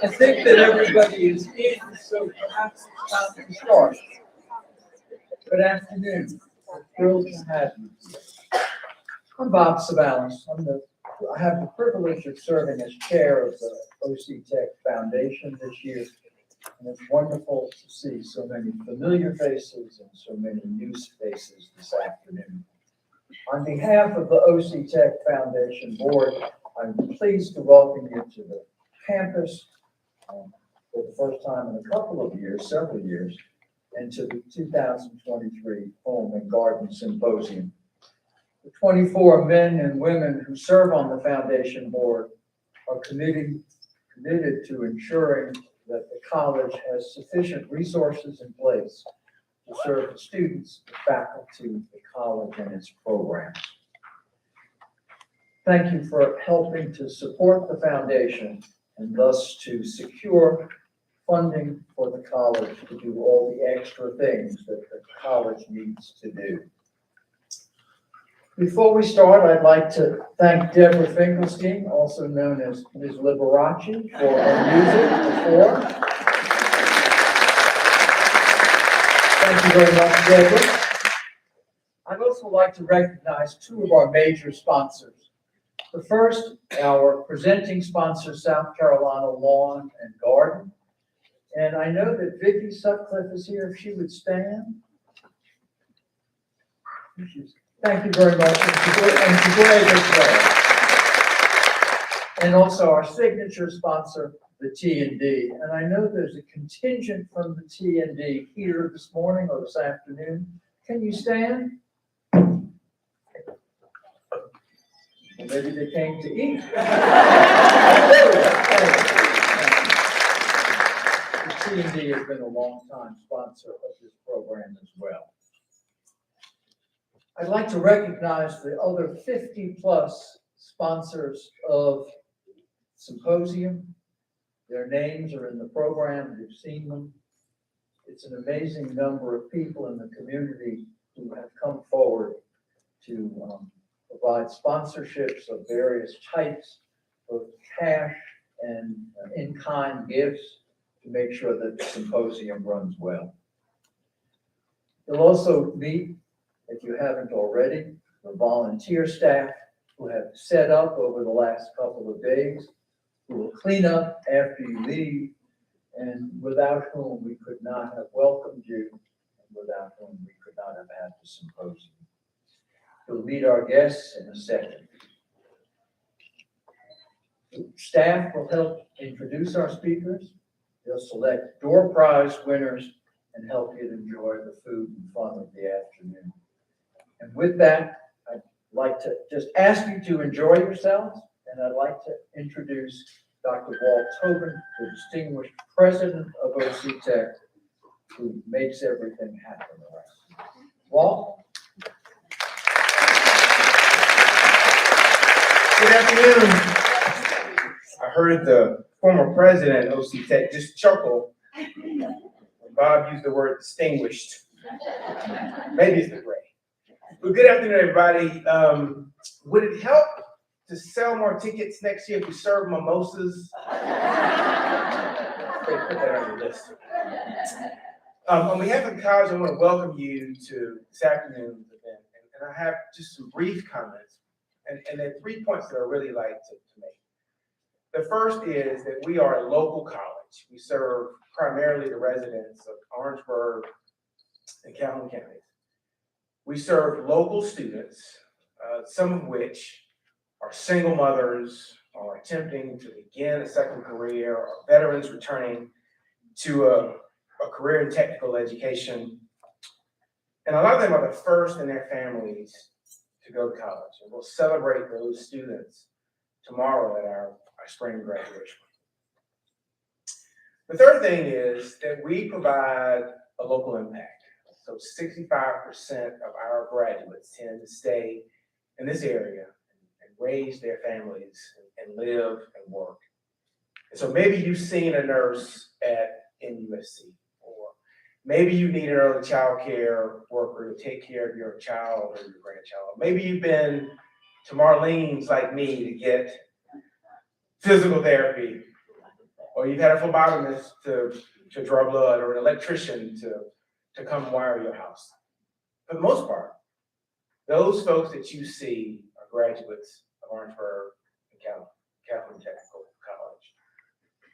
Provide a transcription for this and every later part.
I think that everybody is in, so perhaps it's time to start. Good afternoon. We're thrilled to have you. I'm Bob Savalas. I have the privilege of serving as chair of the OCtech Foundation this year, and it's wonderful to see so many familiar faces and so many new faces this afternoon. On behalf of the OCtech Foundation Board, I'm pleased to welcome you to the campus for the first time in a couple of years, several years, and to the 2023 Home and Garden Symposium. The 24 men and women who serve on the Foundation Board are committed to ensuring that the college has sufficient resources in place to serve the students, the faculty, the college, and its programs. Thank you for helping to support the foundation and thus to secure funding for the college to do all the extra things that the college needs to do. Before we start, I'd like to thank Deborah Finkelstein, also known as Ms. Liberace, for her music before. Thank you very much, Deborah. I'd also like to recognize two of our major sponsors. The first, our presenting sponsor, South Carolina Lawn and Garden. And I know that Vicki Sutcliffe is here, if she would stand. Thank you very much, and Greg as well. And also our signature sponsor, the T&D. And I know there's a contingent from the T&D here this morning or this afternoon. Can you stand? Well, maybe they came to eat. The T&D has been a long-time sponsor of this program as well. I'd like to recognize the other 50-plus sponsors of Symposium. Their names are in the program. You've seen them. It's an amazing number of people in the community who have come forward to provide sponsorships of various types, both cash and in-kind gifts, to make sure that the symposium runs well. You'll also meet, if you haven't already, the volunteer staff who have set up over the last couple of days, who will clean up after you leave, and without whom we could not have welcomed you, and without whom we could not have had the symposium. You'll meet our guests in a second. Staff will help introduce our speakers. They'll select door prize winners and help you to enjoy the food and fun of the afternoon. And with that, I'd like to just ask you to enjoy yourselves, and I'd like to introduce Dr. Walt Tobin, the distinguished president of OCtech, who makes everything happen around. Walt? Good afternoon. I heard the former president of OCtech just chuckle when Bob used the word distinguished. Maybe it's the gray. Well, good afternoon, everybody. Would it help to sell more tickets next year if we serve mimosas? Put that on the list. On behalf of the college, I want to welcome you to this afternoon's event. And I have just some brief comments. And there are 3 points that I really like to make. The first is that we are a local college. We serve primarily the residents of Orangeburg and Calhoun counties. We serve local students, some of which are single mothers, are attempting to begin a second career, or veterans returning to a career in technical education. And a lot of them are the first in their families to go to college. And we'll celebrate those students tomorrow at our spring graduation. The third thing is that we provide a local impact. So 65% of our graduates tend to stay in this area and raise their families and live and work. And so maybe you've seen a nurse at NUSC, or maybe you need an early child care worker to take care of your child or your grandchild. Maybe you've been to Marlene's like me to get physical therapy, or you've had a phlebotomist to draw blood, or an electrician to come wire your house. For the most part, those folks that you see are graduates of Orangeburg and Calhoun Technical College.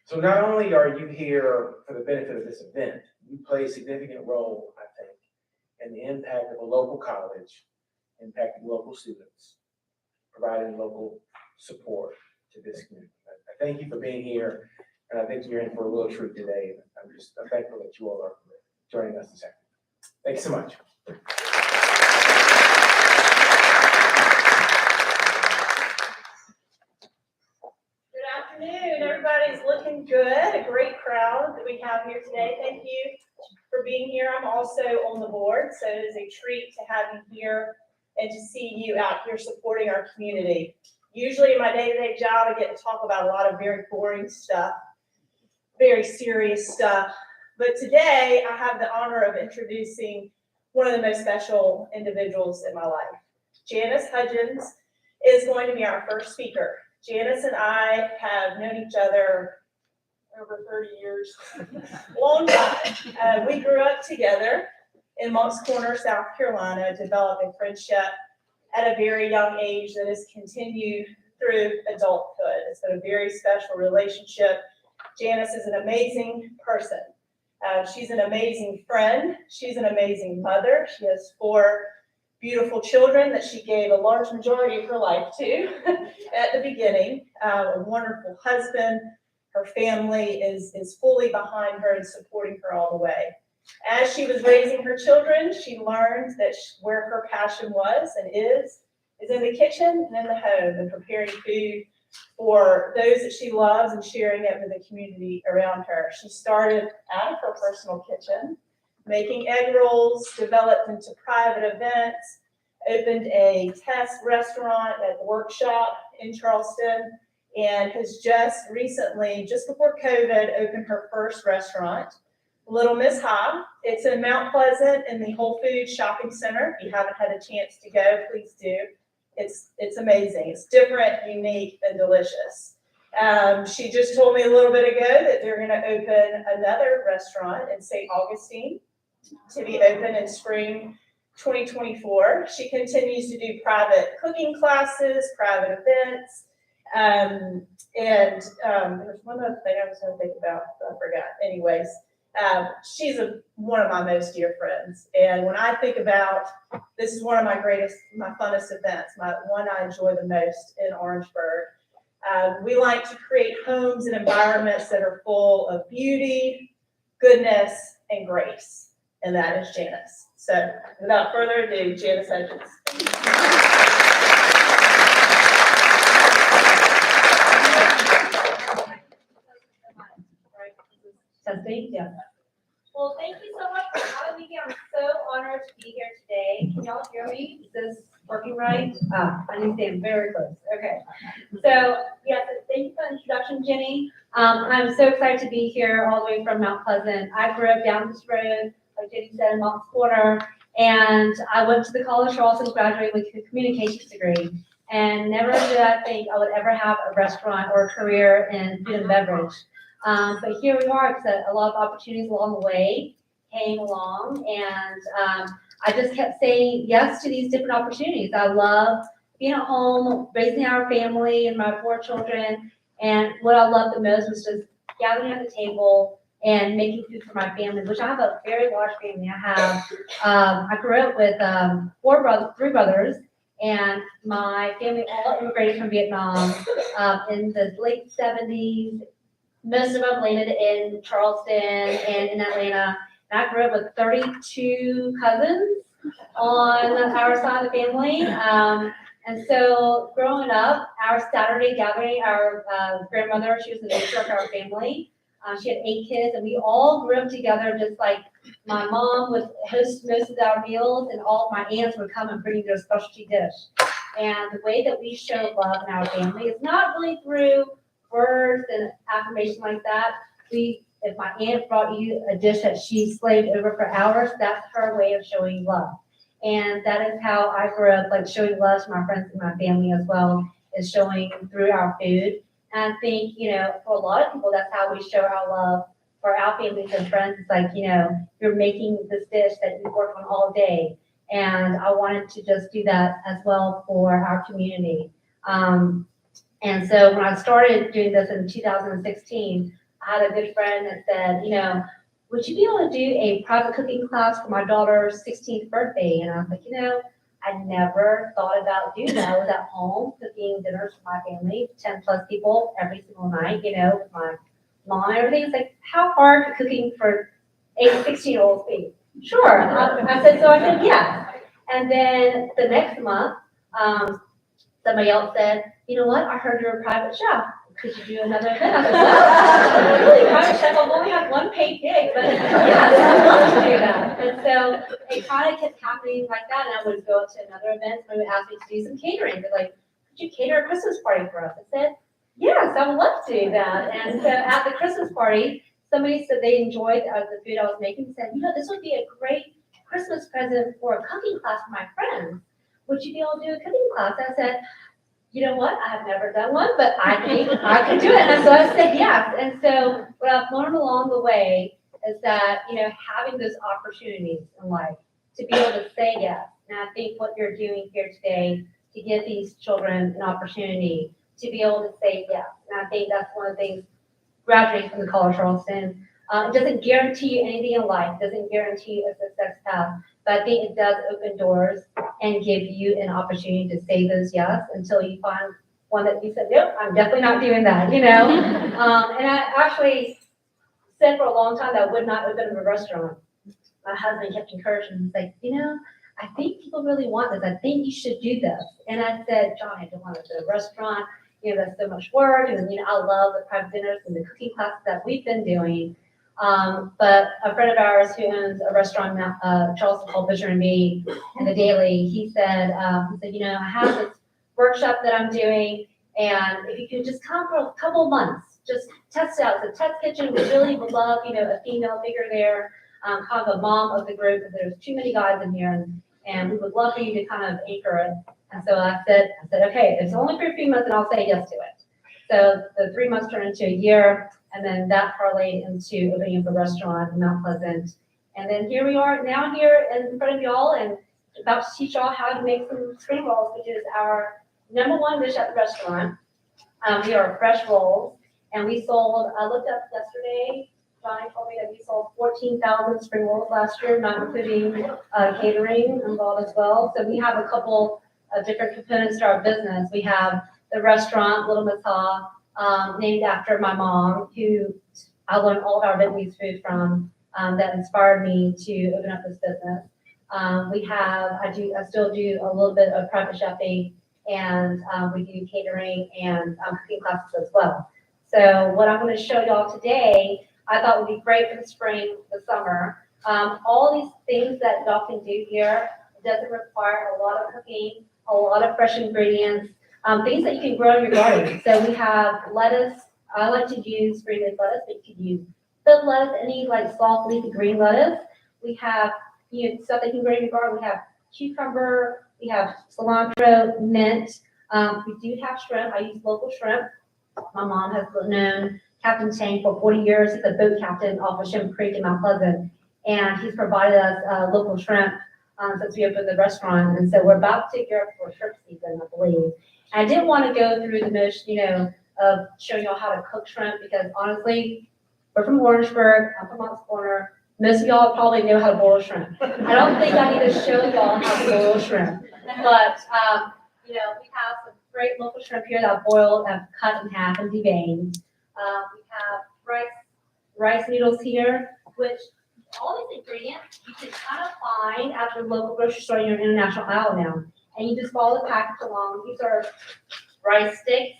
So not only are you here for the benefit of this event, you play a significant role, I think, in the impact of a local college, impacting local students, providing local support to this community. I thank you for being here, and I think you're in for a real treat today. I'm thankful that you all are joining us this afternoon. Thanks so much. Good afternoon. Everybody's looking good. A great crowd that we have here today. Thank you for being here. I'm also on the board, so it is a treat to have you here and to see you out here supporting our community. Usually in my day-to-day job, I get to talk about a lot of very boring stuff, very serious stuff. But today, I have the honor of introducing one of the most special individuals in my life. Janice Hudgins is going to be our first speaker. Janice and I have known each other over 30 years, long time. We grew up together in Moncks Corner, South Carolina, developed a friendship at a very young age that has continued through adulthood. It's been a very special relationship. Janice is an amazing person. She's an amazing friend. She's an amazing mother. She has 4 beautiful children that she gave a large majority of her life to at the beginning. A wonderful husband. Her family is fully behind her and supporting her all the way. As she was raising her children, she learned that where her passion was and is in the kitchen and in the home, and preparing food for those that she loves and sharing it with the community around her. She started out of her personal kitchen, making egg rolls, developed into private events, opened a test restaurant at the Workshop in Charleston, and has just recently, just before COVID, opened her first restaurant, Little Miss Hob. It's in Mount Pleasant in the Whole Foods Shopping Center. If you haven't had a chance to go, please do. It's amazing. It's different, unique, and delicious. She just told me a little bit ago that they're going to open another restaurant in St. Augustine to be open in spring 2024. She continues to do private cooking classes, private events. There's one other thing I was going to think about, but I forgot. Anyways, she's one of my most dear friends. And when I think about, this is one of my funnest events, one I enjoy the most in Orangeburg. We like to create homes and environments that are full of beauty, goodness, and grace. And that is Janice. So without further ado, Janice Hudgins. Testing, yeah. Well, thank you so much for having me here. I'm so honored to be here today. Can y'all hear me? Is this working right? I understand, very close. Okay. So, yes, thank you for the introduction, Jenny. I'm so excited to be here all the way from Mount Pleasant. I grew up down this road, like Jenny said, in Moncks Corner, And I went to the College of Charleston, graduated with a communications degree. And never did I think I would ever have a restaurant or a career in food and beverage. But here we are, because a lot of opportunities along the way came along, and I just kept saying yes to these different opportunities. I love being at home, raising our family and my 4 children, and what I loved the most was just gathering at the table and making food for my family, which I have a very large family. I grew up with 3 brothers, and my family all immigrated from Vietnam in the late 70s. Most of them landed in Charleston and in Atlanta. And I grew up with 32 cousins on our side of the family. And so growing up, our Saturday gathering, our grandmother, she was the matriarch of our family. She had 8 kids, and we all grew up together, just like my mom would host most of our meals, and all of my aunts would come and bring their specialty dish. And the way that we show love in our family is not really through words and affirmation like that. If my aunt brought you a dish that she slaved over for hours, that's her way of showing love. And that is how I grew up, like showing love to my friends and my family as well, is showing through our food. And I think, for a lot of people, that's how we show our love for our families and friends. It's like, you're making this dish that you work on all day. And I wanted to just do that as well for our community. And so when I started doing this in 2016, I had a good friend that said, would you be able to do a private cooking class for my daughter's 16th birthday? And I was like, I never thought about doing that. I was at home cooking dinners for my family, 10 plus people every single night, with my mom and everything. It's like, how hard could cooking for 16-year-olds be? Sure. I said, yes. And then the next month, somebody else said, you know what, I heard you're a private chef. Could you do another event? I said, well, really, private chef, I've only had 1 paid gig, but yeah, I'd love to do that. And so it kind of kept happening like that, and I would go to another event, and they would ask me to do some catering. They're like, could you cater a Christmas party for us? I said, yes, I would love to do that. And so at the Christmas party, somebody said they enjoyed the food I was making, said, this would be a great Christmas present for a cooking class for my friends. Would you be able to do a cooking class? I said, you know what? I have never done one, but I think I could do it. And so I said yes. And so what I've learned along the way is that, having those opportunities in life to be able to say yes. And I think what you're doing here today to give these children an opportunity to be able to say yes. And I think that's one of the things graduating from the College of Charleston. It doesn't guarantee you anything in life. It doesn't guarantee you a success path. But I think it does open doors and give you an opportunity to say those yes until you find one that you said, nope, I'm definitely not doing that, And I actually said for a long time that I would not open up a restaurant. My husband kept encouraging me. He's like, I think people really want this. I think you should do this. And I said, John, I don't want to do a restaurant. That's so much work. And I love the private dinners and the cooking classes that we've been doing. But a friend of ours who owns a restaurant in Charleston called Butcher and Me in the Daily, he said, I have this workshop that I'm doing, and if you could just come for a couple of months, just test it out. It's a test kitchen. We really would love, a female figure there, kind of a mom of the group, because there's too many guys in here, and we would love for you to kind of anchor it. And so I said, okay, it's only for a few months, and I'll say yes to it. So the 3 months turned into a year. And then that parlayed into opening up a restaurant in Mount Pleasant. And then here we are now here in front of y'all and about to teach y'all how to make some spring rolls, which is our #1 dish at the restaurant. We are fresh rolls. And we sold, I looked up yesterday, Johnny told me that we sold 14,000 spring rolls last year, not including catering involved as well. So we have a couple of different components to our business. We have the restaurant, Little Miss Ha, named after my mom, who I learned all of our Vietnamese food from, that inspired me to open up this business. I still do a little bit of private chefing, and we do catering and cooking classes as well. So what I'm going to show y'all today, I thought would be great for the spring, the summer. All these things that y'all can do here, it doesn't require a lot of cooking, a lot of fresh ingredients. Things that you can grow in your garden. So we have lettuce. I like to use green leaf lettuce, but you can use field lettuce, any like soft leafy green lettuce. We have stuff that you can grow in your garden. We have cucumber, we have cilantro, mint. We do have shrimp. I use local shrimp. My mom has known Captain Chang for 40 years. He's a boat captain off of Shrimp Creek in Mount Pleasant. And he's provided us local shrimp since we opened the restaurant. And so we're about to gear up for shrimp season, I believe. I didn't want to go through the motion, of showing y'all how to cook shrimp because honestly, we're from Orangeburg, I'm from Mont's Corner. Most of y'all probably know how to boil shrimp. I don't think I need to show y'all how to boil shrimp. But, we have some great local shrimp here that I've boiled, I've cut in half and deveined. We have rice noodles here, which all these ingredients you can kind of find at the local grocery store in your international aisle now. And you just follow the package along. These are rice sticks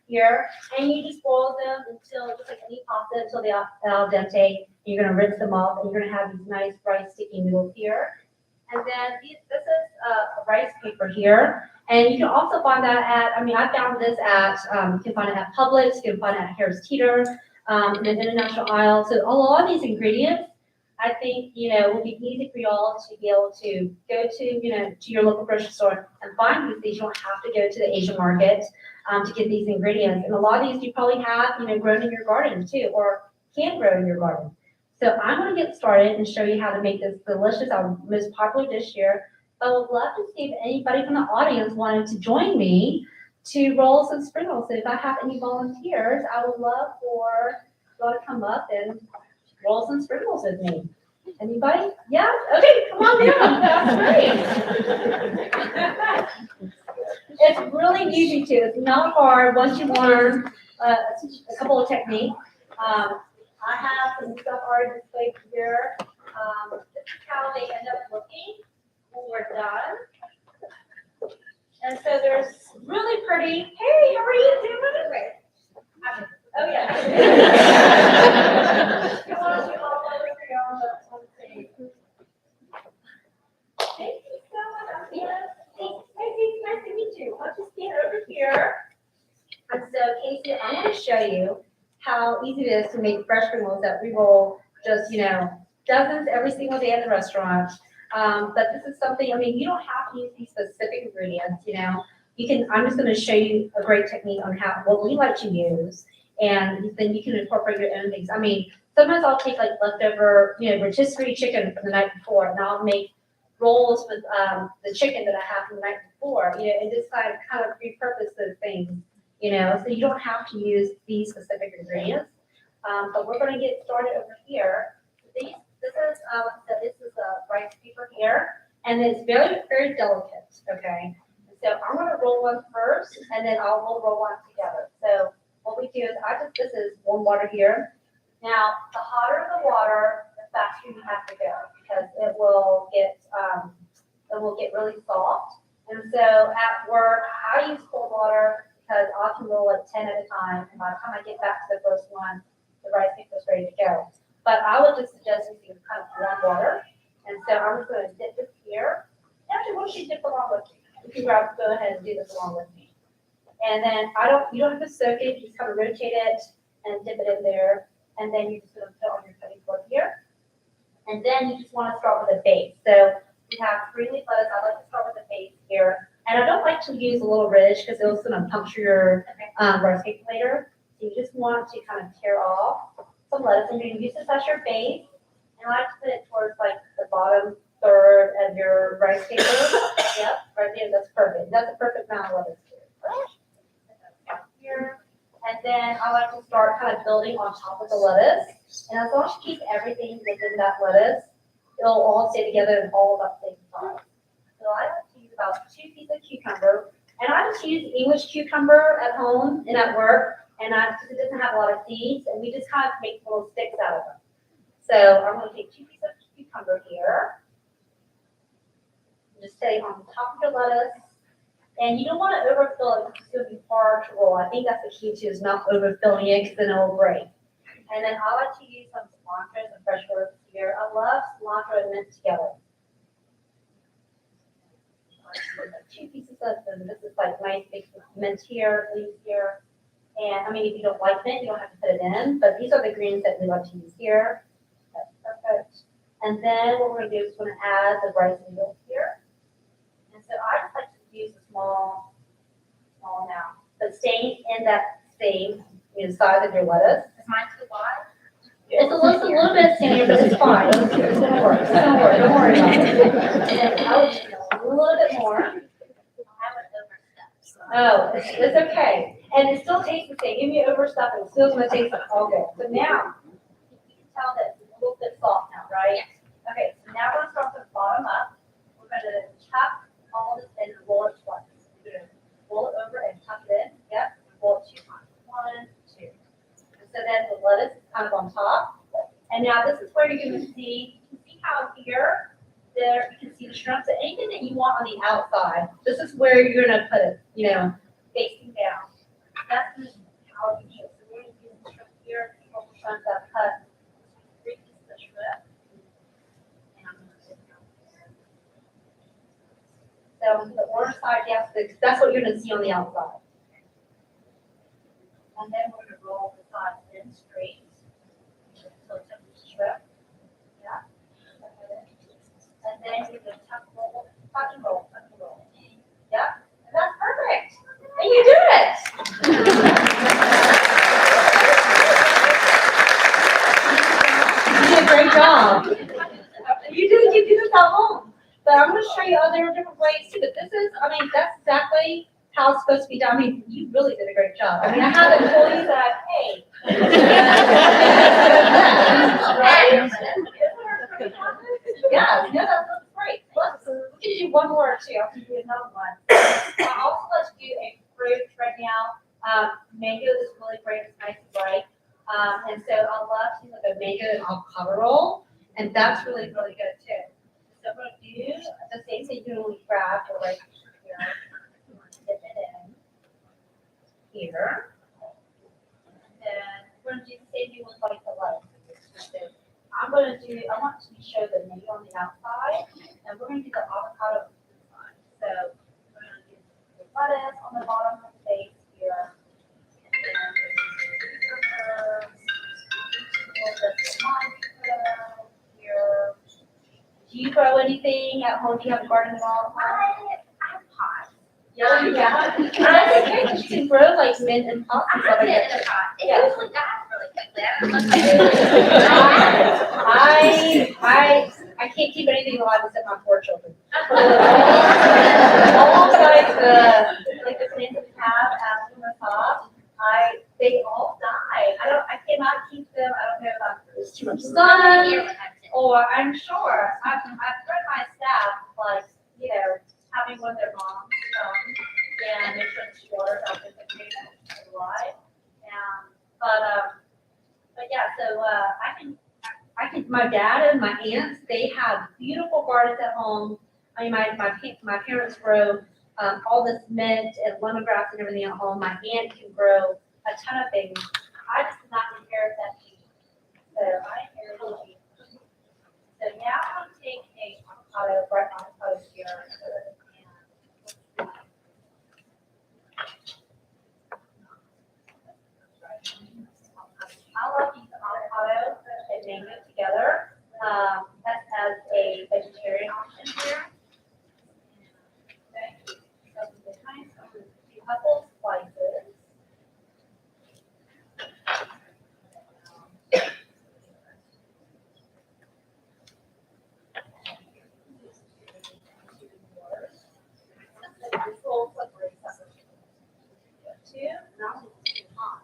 here, and you just boil them until, just like any pasta, until they are al dente. You're gonna rinse them off, and you're gonna have these nice rice sticky noodles here. And then this is a rice paper here. And you can also find that at, I found this at, you can find it at Publix, you can find it at Harris Teeter, in the international aisle. So a lot of these ingredients, I think, will be easy for y'all to be able to go to, to your local grocery store and find these things. You don't have to go to the Asian market to get these ingredients. And a lot of these you probably have, grown in your garden too, or can grow in your garden. So I'm going to get started and show you how to make this delicious, our most popular dish here. But I would love to see if anybody from the audience wanted to join me to roll some spring rolls. So if I have any volunteers, I would love for y'all to come up and roll some spring rolls with me. Anybody? Yeah? Okay, come on down. That's great. It's really easy to. It's not hard once you learn a couple of techniques. I have some stuff already displayed here. This is how they end up looking when we're done. And so there's really pretty, hey, how are you doing? Oh, yeah. You want to do all over your own, but let's see. Thank you so much. Hey, nice to meet you. I'll just stand over here. And so, Casey, I'm going to show you how easy it is to make fresh spring rolls that we roll just, dozens every single day at the restaurant. But this is something, you don't have to use these specific ingredients, I'm just going to show you a great technique on what we like to use. And then you can incorporate your own things. Sometimes I'll take like leftover, rotisserie chicken from the night before, and I'll make rolls with the chicken that I have from the night before, and just kind of repurpose those things, so you don't have to use these specific ingredients. But we're going to get started over here. This is a rice paper here, and it's very, very delicate, okay? So I'm going to roll one first, and then we'll roll one together. So what we do is this is warm water here. Now, the hotter the water, the faster you have to go because it will get really soft. And so at work, I use cold water because I can roll like 10 at a time. And by the time I get back to the first one, the rice paper is ready to go. But I would just suggest using kind of warm water. And so I'm just going to dip this here. Actually, why don't you dip along with me? You can go ahead and do this along with me. And then you don't have to soak it, you just kind of rotate it and dip it in there. And then you're just going to put it on your cutting board here. And then you just want to start with a base. So we have 3-leaf lettuce. I like to start with a base here. And I don't like to use a little ridge because it's going to puncture your rice cake later. So you just want to kind of tear off some lettuce. And you're going to use this as your base. And I like to put it towards like the bottom third of your rice paper. Yep, right there. That's perfect. That's a perfect amount of lettuce here. And then I like to start kind of building on top of the lettuce. And as long as you keep everything within that lettuce, it'll all stay together and all about the same size. So I like to use about 2 pieces of cucumber. And I just use English cucumber at home and at work. And because it doesn't have a lot of seeds, and we just kind of make little sticks out of them. So I'm going to take 2 pieces of cucumber here. Just stay on top of your lettuce. And you don't want to overfill it because it's going to be hard to roll. I think that's the key too, is not overfilling it because then it will break. And then I like to use some cilantro and fresh herbs here. I love cilantro and mint together. 2 pieces of them. This is like nice big mint here, leaves here. And if you don't like mint, you don't have to put it in. But these are the greens that we love to use here. That's perfect. And then what we're gonna do is we're gonna add the rice noodles here. And so I just like to use a small amount, but staying in that same, size of your lettuce. Is mine too wide? It's a little bit skinnier, but it's fine. It's gonna work. It's gonna work. Don't worry about it. And I would just a little bit more. I would overstep. So. Oh, it's okay. And it still tastes the same. Give me overstuff, it's still gonna taste all good. So now, you can tell that it's a little bit soft now, right? Okay, so now we're gonna start from the bottom up. We're gonna tuck all this in and roll it twice. We're gonna roll it over and tuck it in. Yep, roll it 2 times. 1, 2. And so then the lettuce is kind of on top. And now this is where you're gonna see, you can see how here, there, you can see the shrimp. So anything that you want on the outside, this is where you're gonna put it, facing down. That's how you do it. So we're gonna use the shrimp here, a couple shrimp that cut 3 pieces of shrimp. And I'm gonna put it down there. So the orange side, yes, that's what you're gonna see on the outside. And then we're gonna roll the sides in straight. So it's a shrimp. Yeah. And then you're gonna tuck and roll. Yeah. And that's perfect. And you do it. You did a great job. You do this at home. But I'm gonna show you other different ways too. But this is, that's exactly how it's supposed to be done. You really did a great job. I have employees that, hey. Right? Yeah, that looks great. We can do one more too. I'll give you another one. I'll also let's do a fruit right now. Mango is really great. It's nice and bright. And so I'll love to look at mango and avocado roll. And that's really, really good too. So I'm going to do the same thing you do when we grab or right here. Dip it in here. And we're going to do the same thing with like the lettuce. So I want to show the mango on the outside, and we're going to do the avocado on the side. So we're going to do the lettuce on the bottom of the base here. And then a little bit of tomato here. Do you grow anything at home? Do you have a garden at all? I have pots. Yeah. That's okay, because you can grow like mint and pots and stuff like in that. a pot. It Yeah. usually dies really quickly. I can't keep anything alive except my 4 children. All like the plants that we have at the top, they all die. I cannot keep them. I don't know if there's too much sun, or I'm sure. I've read my staff, having one of their moms come and make sure the waters out in the creek alive. But yeah, so I can, my dad and my aunts, they have beautiful gardens at home. My parents grow all this mint and lemongrass and everything at home. My aunt can grow a ton of things. I just did not inherit that gene. So I inherited the gene. So now I'm going to take a avocado, bright avocado here. I love to use avocado and mango together. That's as a vegetarian option here. Okay. So the kind of a couple slices. This will separate separately. 2, not too hot.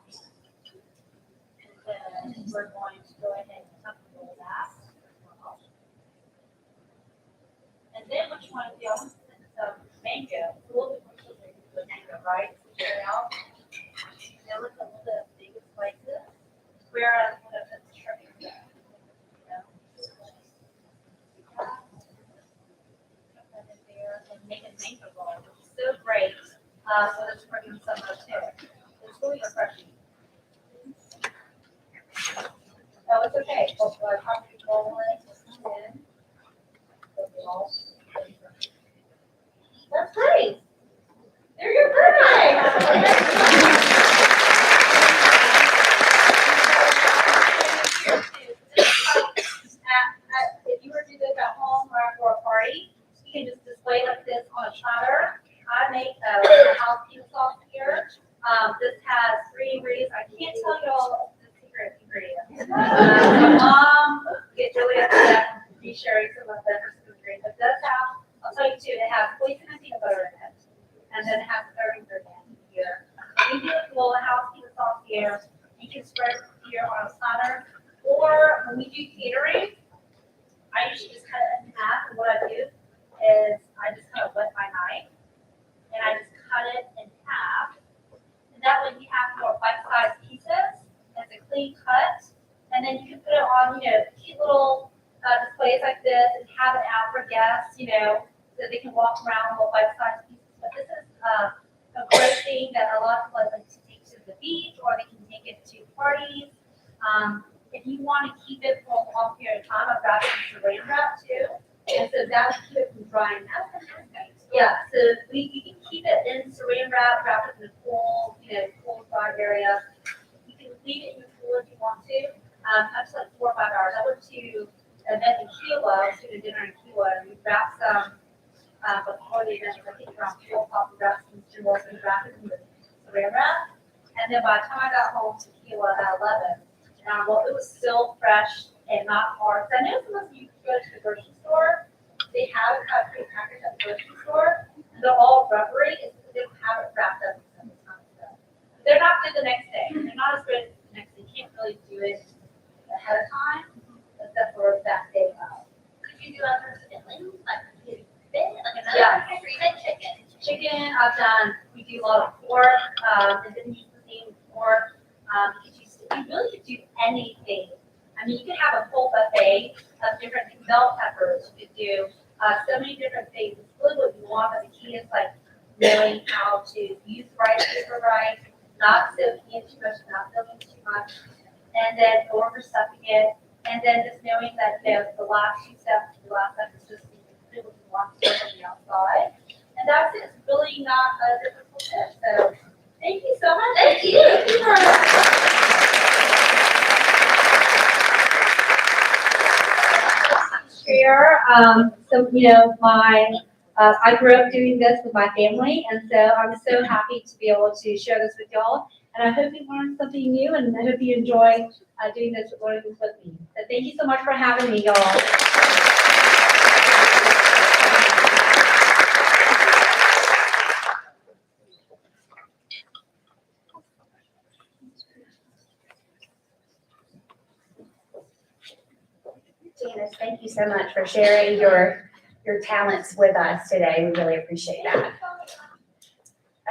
And then we're going to go ahead and roll that. And then what you want to do, I want to put some mango, a little bit more sugar into the mango, right? Stir it out. Now with a little bit of bigger slices, where I'm going to put the shrimp. And make a mango roll, which is so great. So let's bring in some of too. It's really refreshing. Oh, it's okay. Well, I probably roll it in. That's great. There you're perfect. If you make a housekeeping sauce here. This has 3 ingredients. I can't tell you all the secret ingredients. My mom gets really upset me sharing some of the ingredients. It does have, I'll tell you too, it has poison and peanut butter in it. And then it has 3rd ingredient here. We do a little housekeeping sauce here. You can spread it here on a platter. Or when we do catering, I usually just cut it in half. And what I do is I just kind of wet my knife and I just cut it in half. And that way you have more bite-sized pieces. It's a clean cut. And then you can put it on, cute little displays like this and have it out for guests, so they can walk around with bite-sized pieces. But this is a great thing that a lot of people like to take to the beach or they can take it to parties. If you want to keep it for a long period of time, I've got some saran wrap too. And so that will keep it from drying out. Yeah, so you can keep it in saran wrap, wrap it in a cool, cool dry area. You can leave it in the cooler if you want to. Up to like 4 or 5 hours. I went to an event in Kiowa, I was doing a dinner in Kiowa, and we wrapped some, before the event, I think around 4 o'clock, we wrapped some stimulus and wrapped it in the saran wrap. And then by the time I got home to Kiowa at 11, it was still fresh and not hard. So I know sometimes you go to the grocery store, they have it kind of pre-packaged at the grocery store, and they're all rubbery, it's because they don't have it wrapped up in some stuff. They're not good the next day. They're not as good the next day. You can't really do it ahead of time, except for that day of. Could you do other fillings, like you fit, like another country, even chicken? Chicken, I've done, we do a lot of pork, and then you can pork. You really could do anything. I mean, you could have a whole buffet of different bell peppers. You could do so many different things. It's really what you want, but the key is like knowing how to use the right paper right, not soaking it too much, not filling too much, and then over stuffing it, and then just knowing that the last 2 steps, the last step is just do what you want to on the outside. And that's it. It's really not a difficult tip. So thank you so much. Thank you. Share, I grew up doing this with my family, and so I'm so happy to be able to share this with y'all. And I hope you learned something new, and I hope you enjoy doing this with me. So thank you so much for having me, y'all. Janice, thank you so much for sharing your talents with us today. We really appreciate that.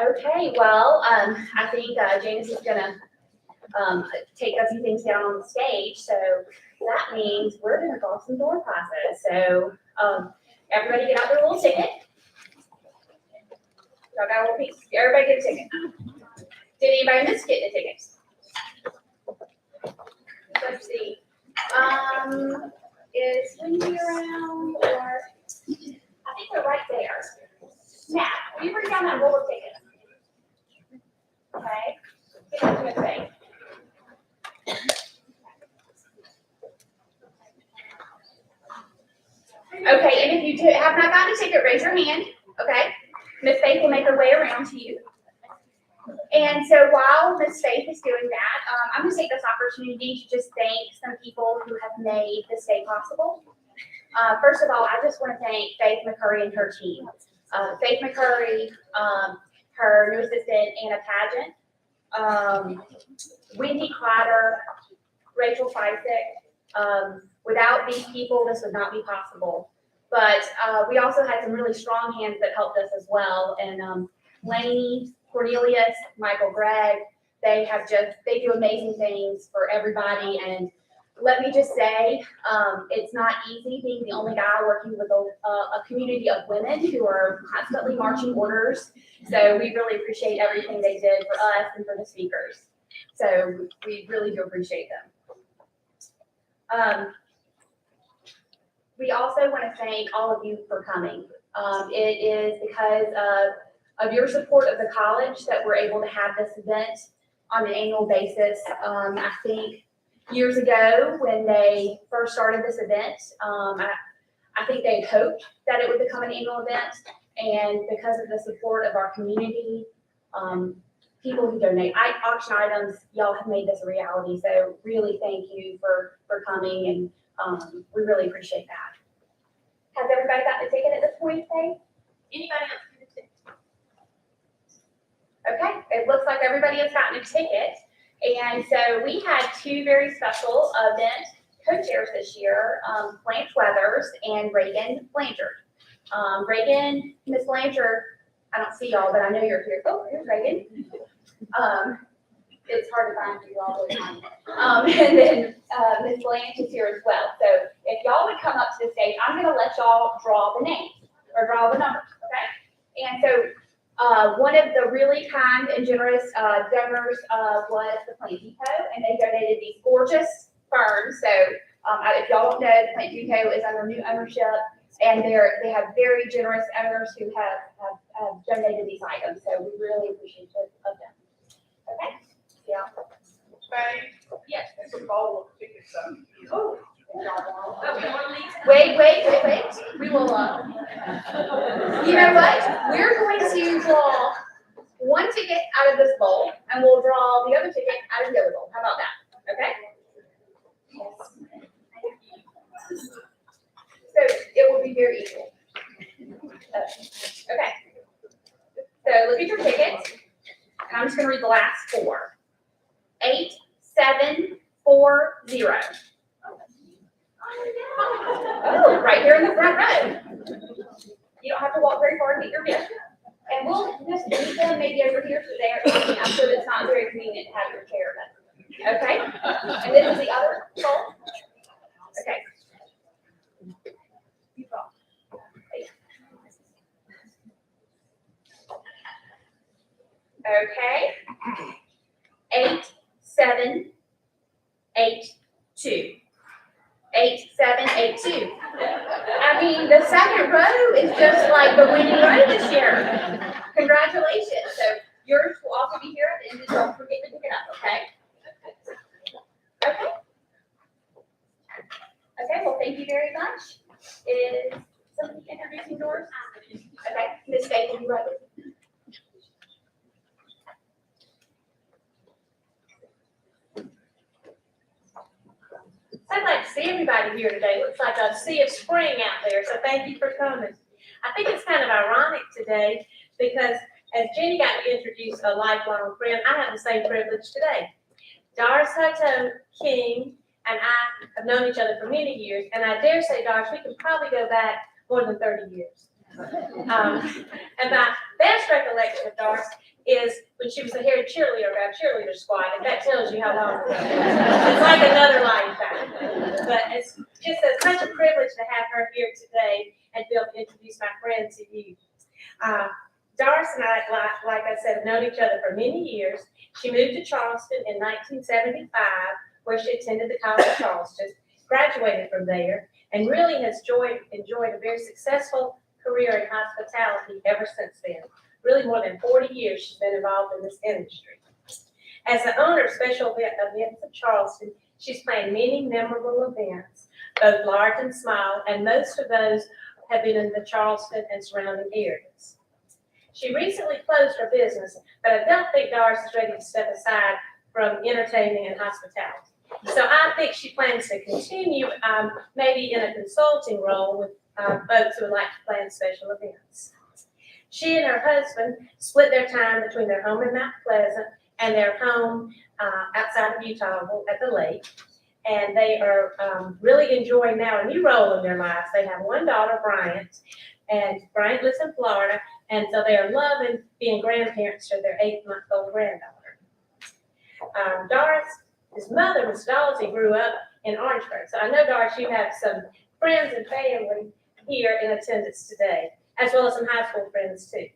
Okay, well, I think Janice is gonna take a few things down on the stage. So that means we're gonna go some door prizes. So everybody get out their little ticket. Y'all got a little piece. Everybody get a ticket. Did anybody miss getting a ticket? Let's see. Is Wendy around, or I think they're right there. Matt, will you bring down that roll of tickets? Okay. Get up to a thing. Okay, and if you have not gotten a ticket, raise your hand. Okay. Miss Faith will make her way around to you. And so while Ms. Faith is doing that, I'm going to take this opportunity to just thank some people who have made this day possible. First of all, I just want to thank Faith McCurry and her team. Faith McCurry, her new assistant, Anna Pageant, Wendy Clatter, Rachel Feisick. Without these people, this would not be possible. But we also had some really strong hands that helped us as well. And Lainey, Cornelius, Michael, Greg, they do amazing things for everybody. And let me just say, it's not easy being the only guy working with a community of women who are constantly marching orders. So we really appreciate everything they did for us and for the speakers. So we really do appreciate them. We also want to thank all of you for coming. It is because of your support of the college that we're able to have this event on an annual basis. I think years ago when they first started this event, I think they hoped that it would become an annual event. And because of the support of our community, people who donate, auction items, y'all have made this a reality. So really thank you for coming, and we really appreciate that. Has everybody gotten a ticket at this point, Faye? Anybody else get a ticket? Okay, it looks like everybody has gotten a ticket. And so we had two very special event co-chairs this year, Blanche Weathers and Reagan Blanchard. Reagan, Miss Blanchard, I don't see y'all, but I know you're here. Oh, here's Reagan. It's hard to find you all the time. And then Miss Blanche is here as well. So if y'all would come up to the stage, I'm gonna let y'all draw the names or draw the numbers, okay? And so one of the really kind and generous donors was the Plant Depot, and they donated these gorgeous ferns. So if y'all don't know, the Plant Depot is under new ownership, and they have very generous owners who have donated these items. So we really appreciate it of them. Okay? Yeah. Faye, Yes. there's a bowl of tickets up. Oh. Okay, one of these. Wait. We will, you know what? We're going to draw one ticket out of this bowl, and we'll draw the other ticket out of the other bowl. How about that? Okay? So it will be very equal. Okay. So look at your tickets. And I'm just gonna read the last four. 8740. Oh, right here in the front row. You don't have to walk very far to get your gift. And we'll just leave them maybe over here so they're, I'm sure it's not very convenient to have your chair done. Okay? And this is the other bowl. Okay. You draw. Okay. 8782. 8782. I mean, the second row is just like the winning row this year. Congratulations. So yours will also be here at the end, don't forget to pick it up, okay? Okay. Okay, well, thank you very much. Is somebody introducing Doris? Okay, Miss Faye, will you write it? I'd like to see everybody here today. Looks like a sea of spring out there, so thank you for coming. I think it's kind of ironic today because as Jenny got to introduce a lifelong friend, I have the same privilege today. Doris Hutto King and I have known each other for many years, and I dare say, Doris, we can probably go back more than 30 years. And my best recollection of Doris is when she was the head cheerleader of our cheerleader squad, and that tells you how long ago. It's like another lifetime. But it's just such a privilege to have her here today and be able to introduce my friend to you. Doris and I, like I said, have known each other for many years. She moved to Charleston in 1975, where she attended the College of Charleston, graduated from there, and really has enjoyed a very successful career in hospitality ever since then. Really more than 40 years she's been involved in this industry. As the owner of Special Events of Charleston, she's planned many memorable events, both large and small, and most of those have been in the Charleston and surrounding areas. She recently closed her business, but I don't think Doris is ready to step aside from entertaining and hospitality. So I think she plans to continue maybe in a consulting role with folks who would like to plan special events. She and her husband split their time between their home in Mount Pleasant and their home outside of Utah at the lake. And they are really enjoying now a new role in their lives. They have one daughter, Bryant, and Bryant lives in Florida. And so they are loving being grandparents to their 8-month-old granddaughter. Doris' mother, Miss Dalsey, grew up in Orangeburg. So I know, Doris, you have some friends and family here in attendance today, as well as some high school friends too.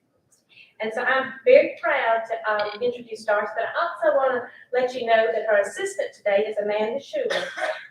And so I'm very proud to introduce Doris, but I also want to let you know that her assistant today is Amanda Schuler.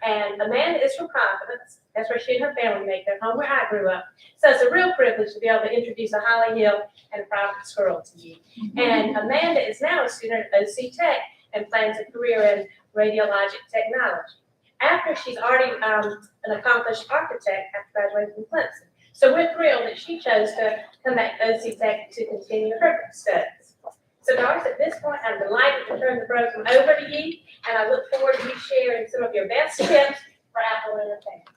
And Amanda is from Providence. That's where she and her family make their home, where I grew up. So it's a real privilege to be able to introduce a Holly Hill and a Providence girl to you. And Amanda is now a student at OCtech and plans a career in radiologic technology. After she's already an accomplished architect after graduating from Clemson. So we're thrilled that she chose to come back to OCtech to continue her studies. So Doris, at this point, I'm delighted to turn the program over to you, and I look forward to you sharing some of your best tips for Apple Entertainment.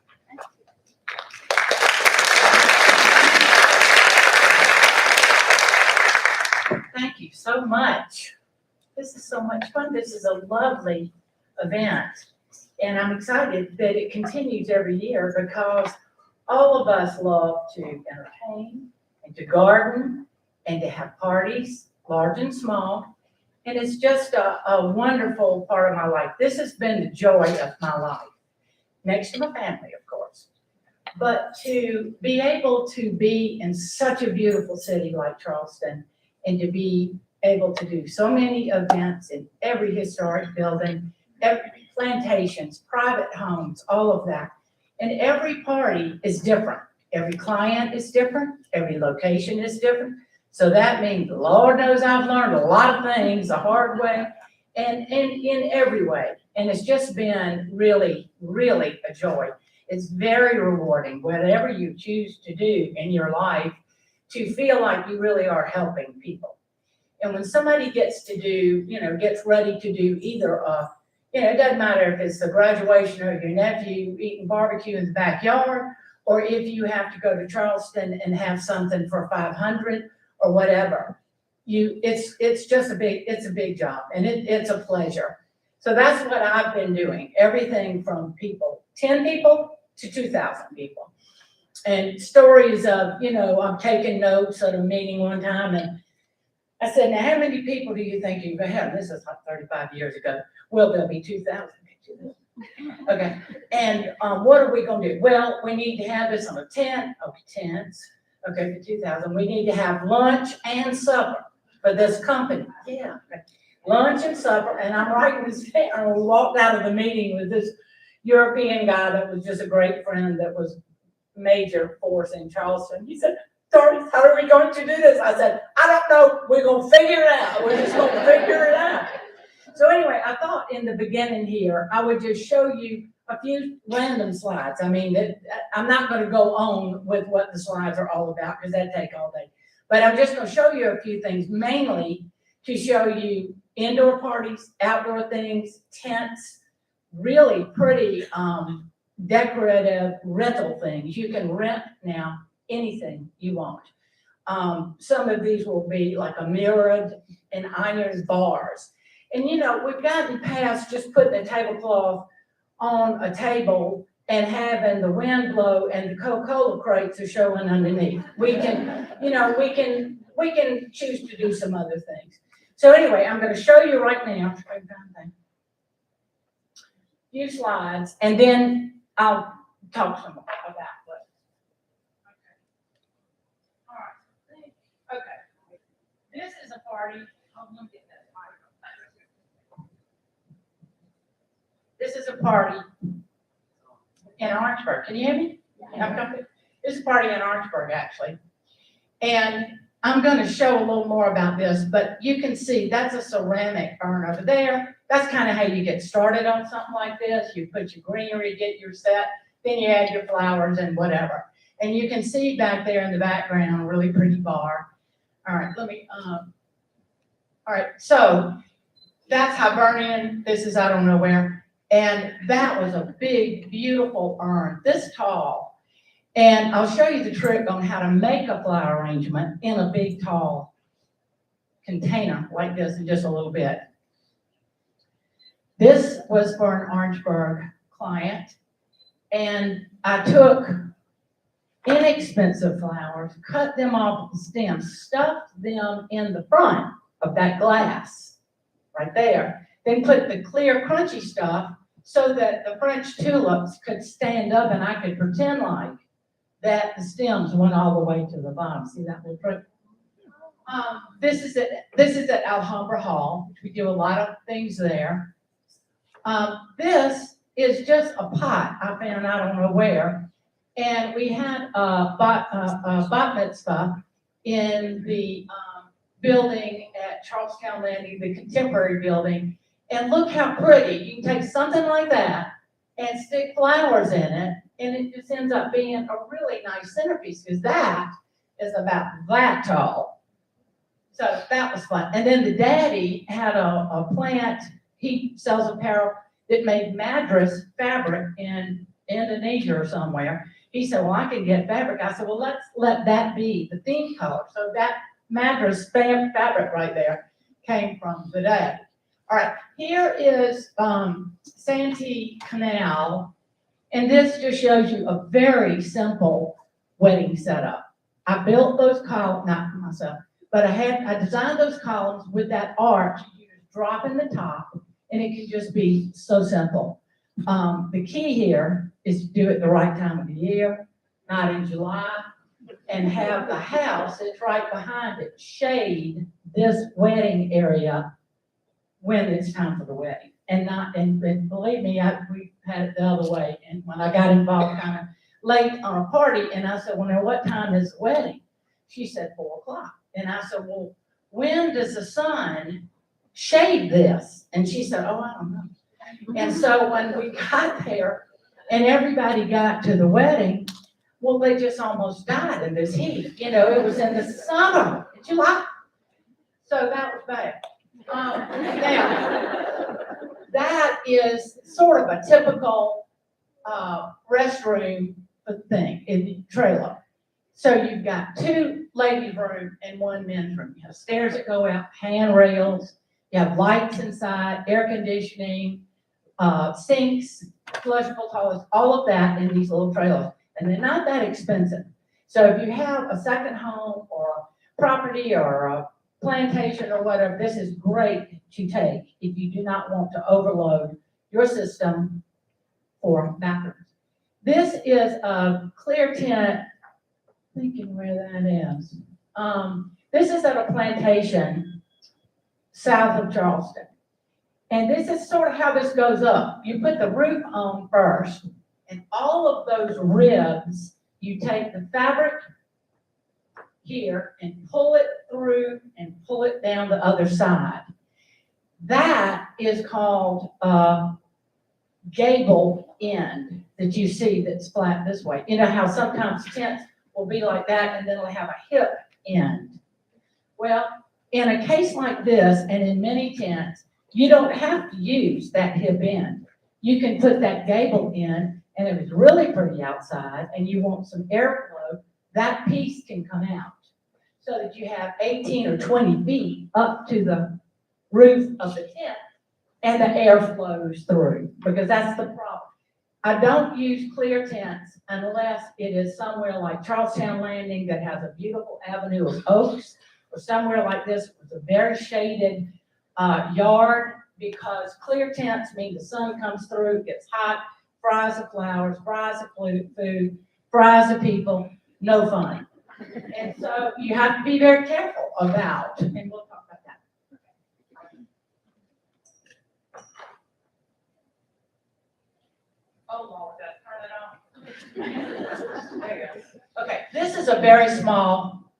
Thank you so much. This is so much fun. This is a lovely event. And I'm excited that it continues every year because all of us love to entertain and to garden and to have parties, large and small. And it's just a wonderful part of my life. This has been the joy of my life, next to my family, of course. But to be able to be in such a beautiful city like Charleston and to be able to do so many events in every historic building, every plantations, private homes, all of that. And every party is different. Every client is different. Every location is different. So that means, Lord knows I've learned a lot of things the hard way and in every way. And it's just been really, really a joy. It's very rewarding, whatever you choose to do in your life, to feel like you really are helping people. And when somebody gets to do, gets ready to do either it doesn't matter if it's the graduation of your nephew eating barbecue in the backyard, or if you have to go to Charleston and have something for 500 or whatever. It's just a big job, and it's a pleasure. So that's what I've been doing. Everything from 10 people to 2,000 people. And stories of, I'm taking notes at a meeting one time, and I said, now how many people do you think you've had? This is like 35 years ago. Well, there'll be 2,000. Okay, and what are we gonna do? Well, we need to have this on a tent, tents, for 2,000. We need to have lunch and supper for this company. Yeah, okay. Lunch and supper, and I'm writing this down. And we walked out of the meeting with this European guy that was just a great friend that was major force in Charleston. He said, Doris, how are we going to do this? I said, I don't know. We're going to figure it out. We're just going to figure it out. So anyway, I thought in the beginning here, I would just show you a few random slides. I mean, I'm not going to go on with what the slides are all about because that'd take all day. But I'm just going to show you a few things, mainly to show you indoor parties, outdoor things, tents, really pretty decorative rental things. You can rent now anything you want. Some of these will be like a mirrored and iron bars. And we've gotten past just putting a tablecloth on a table and having the wind blow and the Coca-Cola crates are showing underneath. We can choose to do some other things. So anyway, I'm going to show you right now a few slides, and then I'll talk some about what. Okay. All right. Okay. This is a party. Let me get that. This is a party in Orangeburg. Can you hear me? Yeah. This is a party in Orangeburg, actually. And I'm going to show a little more about this, but you can see that's a ceramic urn over there. That's kind of how you get started on something like this. You put your greenery, get your set, then you add your flowers and whatever. And you can see back there in the background a really pretty bar. All right, all right, so that's Hibernian. This is I don't know where. And that was a big, beautiful urn, this tall. And I'll show you the trick on how to make a flower arrangement in a big, tall container like this in just a little bit. This was for an Orangeburg client. And I took inexpensive flowers, cut them off the stems, stuffed them in the front of that glass right there. Then put the clear, crunchy stuff so that the French tulips could stand up and I could pretend like that the stems went all the way to the bottom. See that little trick? This is at Alhambra Hall, which we do a lot of things there. This is just a pot I found I don't know where, and we had a bat mitzvah in the building at Charlestown Landing, the Contemporary Building. And look how pretty. You can take something like that and stick flowers in it And it just ends up being a really nice centerpiece, because that is about that tall. So that was fun. And then the daddy had a plant, he sells apparel that made madras fabric in Indonesia or somewhere. He said, well, I can get fabric. I said, well, let's let that be the theme color. So that madras fabric right there came from the daddy. All right, here is Santee Canal, and this just shows you a very simple wedding setup. I built those columns, not myself, but I designed those columns with that arch. You just drop in the top, and it can just be so simple. The key here is to do it the right time of the year, not in July, and have the house that's right behind it shade this wedding area when it's time for the wedding. And believe me, we had it the other way. And when I got involved kind of late on a party, and I said, well, now what time is the wedding? She said 4 o'clock. And I said, well, when does the sun shade this? And she said, oh, I don't know. And so when we got there and everybody got to the wedding, well, they just almost died in this heat. You know, it was in the summer, July. So that was bad. Now, that is sort of a typical restroom thing in the trailer. So you've got 2 ladies' rooms and 1 men's room. You have stairs that go out, handrails, you have lights inside, air conditioning, sinks, flushable toilets, all of that in these little trailers. And they're not that expensive. So if you have a second home or a property or a plantation or whatever, this is great to take if you do not want to overload your system for bathrooms. This is a clear tint, thinking where that is. This is at a plantation south of Charleston. And this is sort of how this goes up. You put the roof on first, and all of those ribs, you take the fabric here and pull it through and pull it down the other side. That is called gable end that you see that's flat this way. You know how sometimes tents will be like that and then it'll have a hip end. Well, in a case like this and in many tents, you don't have to use that hip end. You can put that gable in, and if it's really pretty outside and you want some airflow, that piece can come out so that you have 18 or 20 feet up to the roof of the tent and the air flows through, because that's the problem. I don't use clear tents unless it is somewhere like Charlestown Landing that has a beautiful avenue of oaks, or somewhere like this with a very shaded yard, because clear tents mean the sun comes through, it gets hot, fries the flowers, fries the food, fries the people, no fun. And so you have to be very careful about, and we'll talk about that. Oh Lord, did I turn it on? There you go. Okay, this is a very small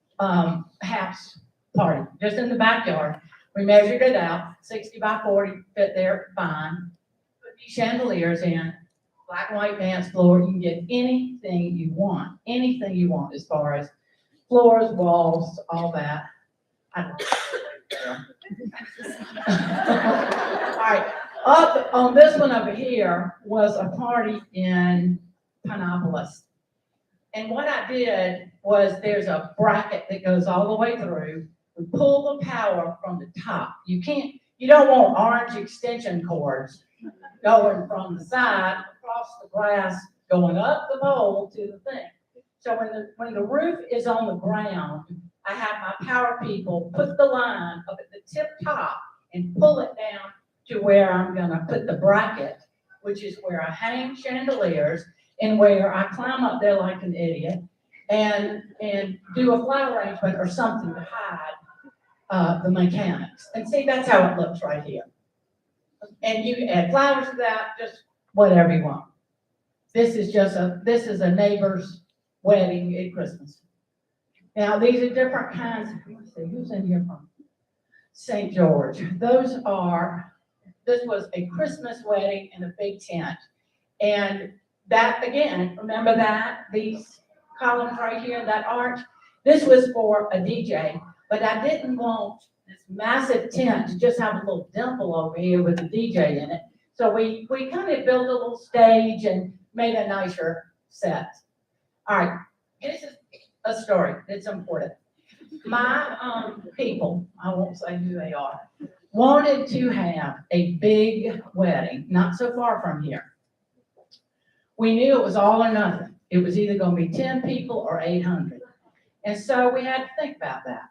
house party, just in the backyard. We measured it out, 60 by 40, fit there fine. Put these chandeliers in, black and white dance floor. You can get anything you want as far as floors, walls, all that. I don't know. All right, up on this one over here was a party in Pinopolis. And what I did was there's a bracket that goes all the way through. We pull the power from the top. You don't want orange extension cords going from the side across the grass, going up the pole to the thing. So when the roof is on the ground, I have my power people put the line up at the tip top and pull it down to where I'm gonna put the bracket, which is where I hang chandeliers and where I climb up there like an idiot and do a flower arrangement or something to hide the mechanics. And see, that's how it looks right here. And you can add flowers to that, just whatever you want. This is a neighbor's wedding at Christmas. Now, these are different kinds. Let's see, who's in here from? St. George. This was a Christmas wedding in a big tent. And that again, remember that, these columns right here, that arch, this was for a DJ, but I didn't want this massive tent to just have a little dimple over here with the DJ in it. So we kind of built a little stage and made a nicer set. All right, this is a story that's important. My people, I won't say who they are, wanted to have a big wedding, not so far from here. We knew it was all or nothing. It was either gonna be 10 people or 800. And so we had to think about that.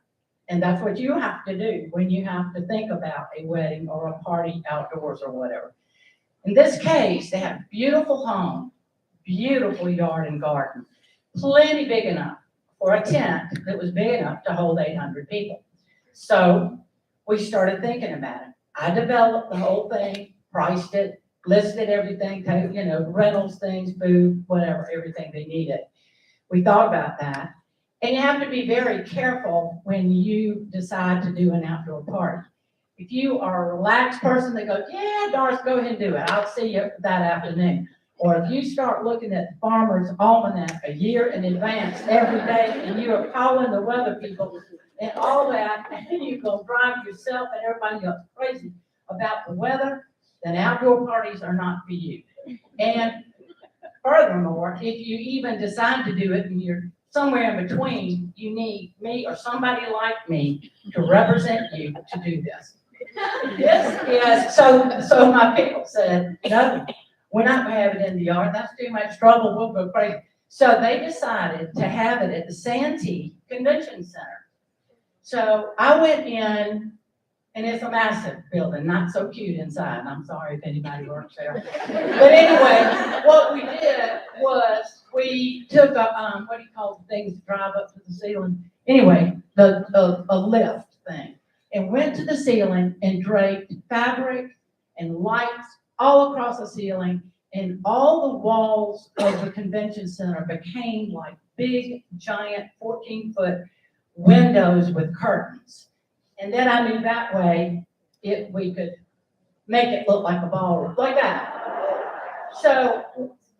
And that's what you have to do when you have to think about a wedding or a party outdoors or whatever. In this case, they had a beautiful home, beautiful yard and garden, plenty big enough for a tent that was big enough to hold 800 people. So we started thinking about it. I developed the whole thing, priced it, listed everything, you know, rentals, things, food, whatever, everything they needed. We thought about that. And you have to be very careful when you decide to do an outdoor party. If you are a relaxed person that goes, yeah, Doris, go ahead and do it. I'll see you that afternoon. Or if you start looking at the Farmer's Almanac a year in advance every day, and you are calling the weather people and all that, and you go drive yourself and everybody goes crazy about the weather, then outdoor parties are not for you. And furthermore, if you even decide to do it and you're somewhere in between, you need me or somebody like me to represent you to do this. This is, so my people said, no, we're not gonna have it in the yard, that's too much trouble, we'll go crazy. So they decided to have it at the Santee Convention Center. So I went in, and it's a massive building, not so cute inside, I'm sorry if anybody works there. But anyway, what we did was we took a, what do you call the things that drive up to the ceiling? Anyway, a lift thing, and went to the ceiling and draped fabric and lights all across the ceiling, and all the walls of the convention center became like big, giant 14-foot windows with curtains. And then I knew that way we could make it look like a ballroom, like that. So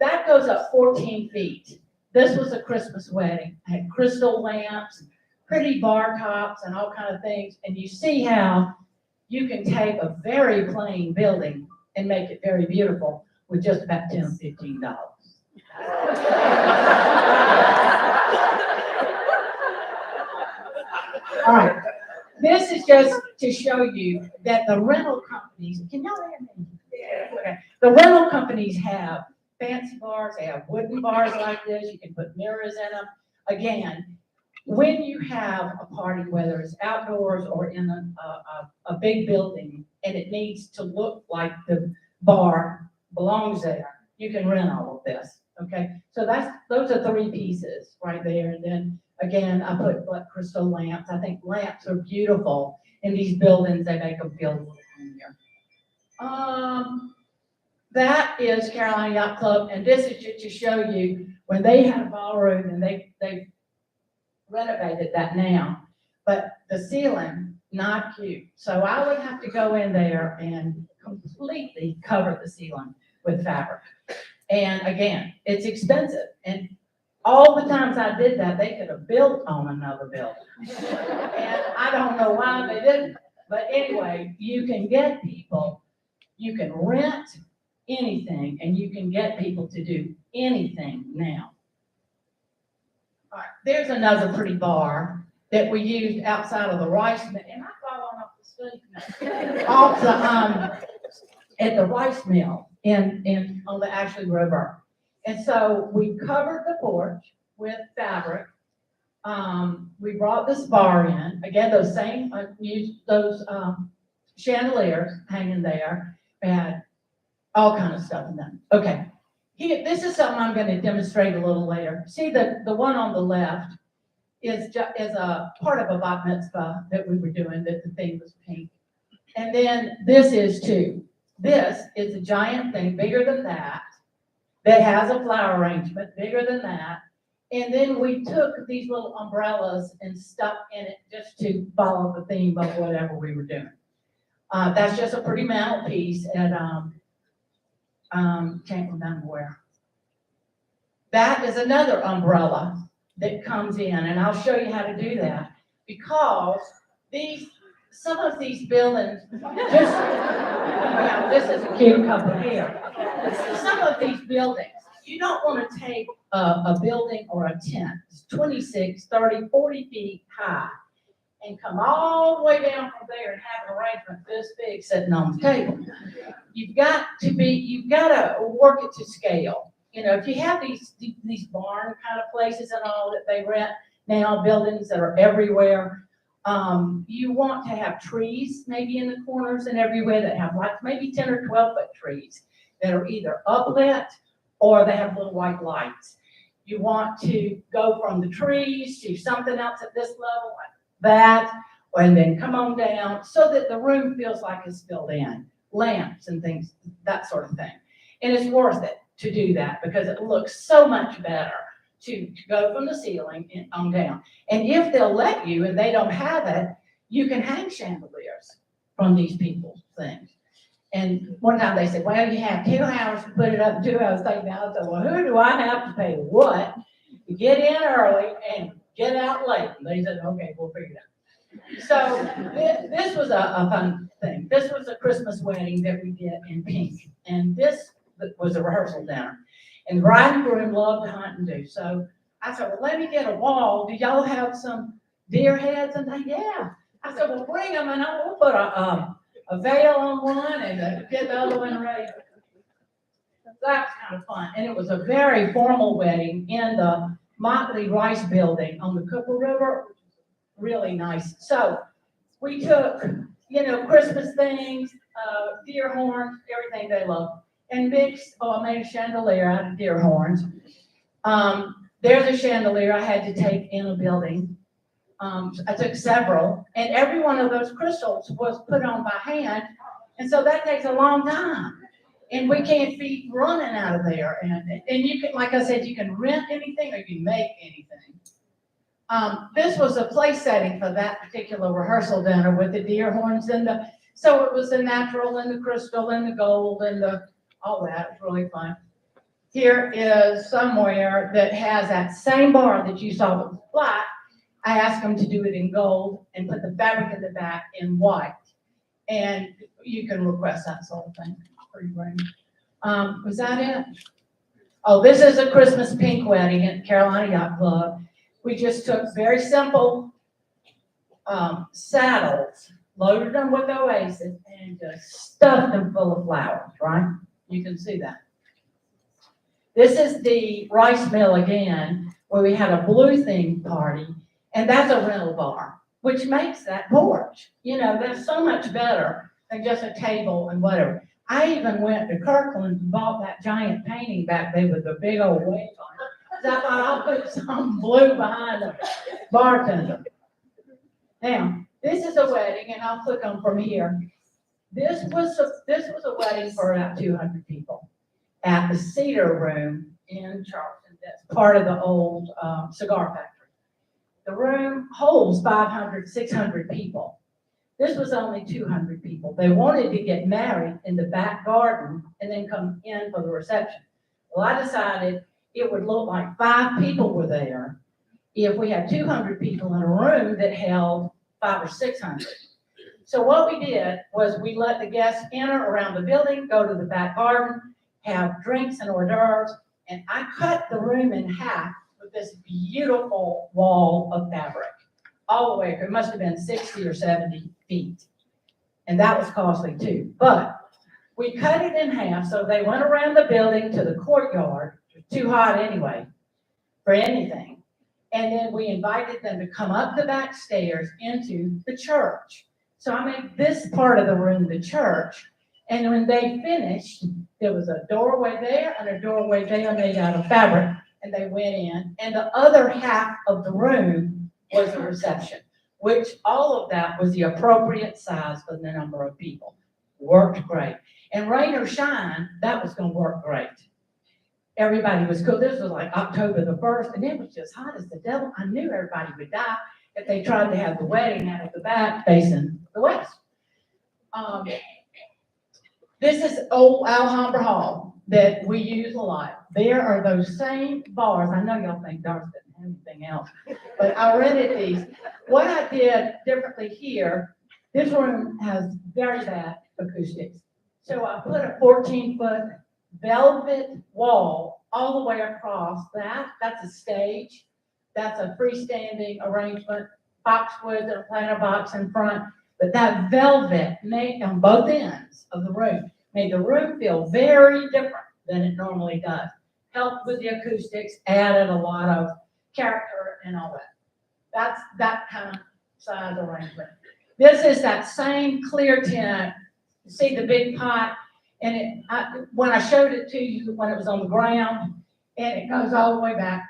that goes up 14 feet. This was a Christmas wedding. I had crystal lamps, pretty bar tops, and all kinds of things. And you see how you can take a very plain building and make it very beautiful with just about $10 or $15. All right. This is just to show you that the rental companies, can y'all hear me? Yeah. Okay. The rental companies have fancy bars, they have wooden bars like this, you can put mirrors in them. Again, when you have a party, whether it's outdoors or in a big building, and it needs to look like the bar belongs there, you can rent all of this, okay? So those are 3 pieces right there, and then again, I put like crystal lamps. I think lamps are beautiful in these buildings. They make them feel a little homelier. That is Carolina Yacht Club, and this is just to show you when they had a ballroom, and they renovated that now. But the ceiling, not cute. So I would have to go in there and completely cover the ceiling with fabric. And again, it's expensive. And all the times I did that, they could have built on another building. And I don't know why they didn't. But anyway, you can get people, you can rent anything, and you can get people to do anything now. All right, there's another pretty bar that we used outside of the rice mill. Am I falling off the stage? Off the, at the rice mill on the Ashley River. And so we covered the porch with fabric. We brought this bar in. Again, those same, used those chandeliers hanging there. We had all kind of stuff in them. Okay, here, this is something I'm going to demonstrate a little later. See, the one on the left is a part of a bat mitzvah that we were doing, that the theme was pink. And then this is too. This is a giant thing, bigger than that has a flower arrangement, bigger than that. And then we took these little umbrellas and stuck in it just to follow the theme of whatever we were doing. That's just a pretty mantelpiece at, can't remember where. that is another umbrella that comes in, and I'll show you how to do that. Because some of these buildings, this is a cute couple here. Some of these buildings, you don't want to take a building or a tent, it's 26, 30, 40 feet high, and come all the way down from there and have an arrangement this big sitting on the table. You've got to work it to scale. You know, if you have these barn kind of places and all that they rent now, buildings that are everywhere, you want to have trees maybe in the corners and everywhere that have like maybe 10 or 12 foot trees that are either uplit or they have little white lights. You want to go from the trees to something else at this level like that, and then come on down so that the room feels like it's filled in. Lamps and things, that sort of thing. And it's worth it to do that because it looks so much better to go from the ceiling and on down. And if they'll let you and they don't have it, you can hang chandeliers from these people's things. And one time they said, well, you have 2 hours to put it up, 2 hours taken out. I said, well, who do I have to pay what to get in early and get out late? And they said, okay, we'll figure it out. So this was a fun thing. This was a Christmas wedding that we did in pink. And this was a rehearsal dinner. And the bride and groom loved to hunt and do. So I said, well, let me get a wall. Do y'all have some deer heads? And they, yeah. I said, well, bring them and we'll put a veil on one and get the other one ready. That was kind of fun. And it was a very formal wedding in the Motley Rice building on the Cooper River. Really nice. So we took, you know, Christmas things, deer horns, everything they love, and mixed, I made a chandelier out of deer horns. There's a chandelier I had to take in a building. I took several, and every one of those crystals was put on by hand, and so that takes a long time. And we can't be running out of there. And you can, like I said, you can rent anything or you can make anything. This was a place setting for that particular rehearsal dinner with the deer horns and so it was the natural and the crystal and the gold and all that. It was really fun. Here is somewhere that has that same bar that you saw that was black. I asked them to do it in gold and put the fabric in the back in white. And you can request that sort of thing. Pretty great. Was that it? Oh, this is a Christmas pink wedding at Carolina Yacht Club. We just took very simple saddles, loaded them with oasis, and just stuffed them full of flowers, right? You can see that. This is the rice mill again, where we had a blue themed party, and that's a rental bar, which makes that porch. You know, that's so much better than just a table and whatever. I even went to Kirkland and bought that giant painting back there with the big old wave on it. So I thought I'll put some blue behind the bartender. Now, this is a wedding, and I'll click on from here. This was a wedding for about 200 people at the Cedar Room in Charleston. That's part of the old cigar factory. The room holds 500, 600 people. This was only 200 people. They wanted to get married in the back garden and then come in for the reception. Well, I decided it would look like 5 people were there if we had 200 people in a room that held 500 or 600. So what we did was we let the guests enter around the building, go to the back garden, have drinks and hors d'oeuvres, and I cut the room in half with this beautiful wall of fabric. All the way, it must have been 60 or 70 feet. And that was costly too. But we cut it in half so they went around the building to the courtyard. It was too hot anyway for anything. And then we invited them to come up the back stairs into the church. So I made this part of the room the church. And when they finished, there was a doorway there and a doorway there made out of fabric. And they went in. And the other half of the room was a reception, which all of that was the appropriate size for the number of people. Worked great. And rain or shine, that was going to work great. Everybody was cool. This was like October the 1st, and it was just hot as the devil. I knew everybody would die if they tried to have the wedding out of the back facing the west. This is old Alhambra Hall. that we use a lot. There are those same bars. I know y'all think Doris doesn't have anything else, but I rented these. What I did differently here, this room has very bad acoustics. So I put a 14-foot velvet wall all the way across that. That's a stage. That's a freestanding arrangement, boxwood and a planter box in front. But that velvet made on both ends of the room, made the room feel very different than it normally does. Helped with the acoustics, added a lot of character and all that. That's that kind of size arrangement. This is that same clear tint. You see the big pot, and when I showed it to you when it was on the ground, and it goes all the way back.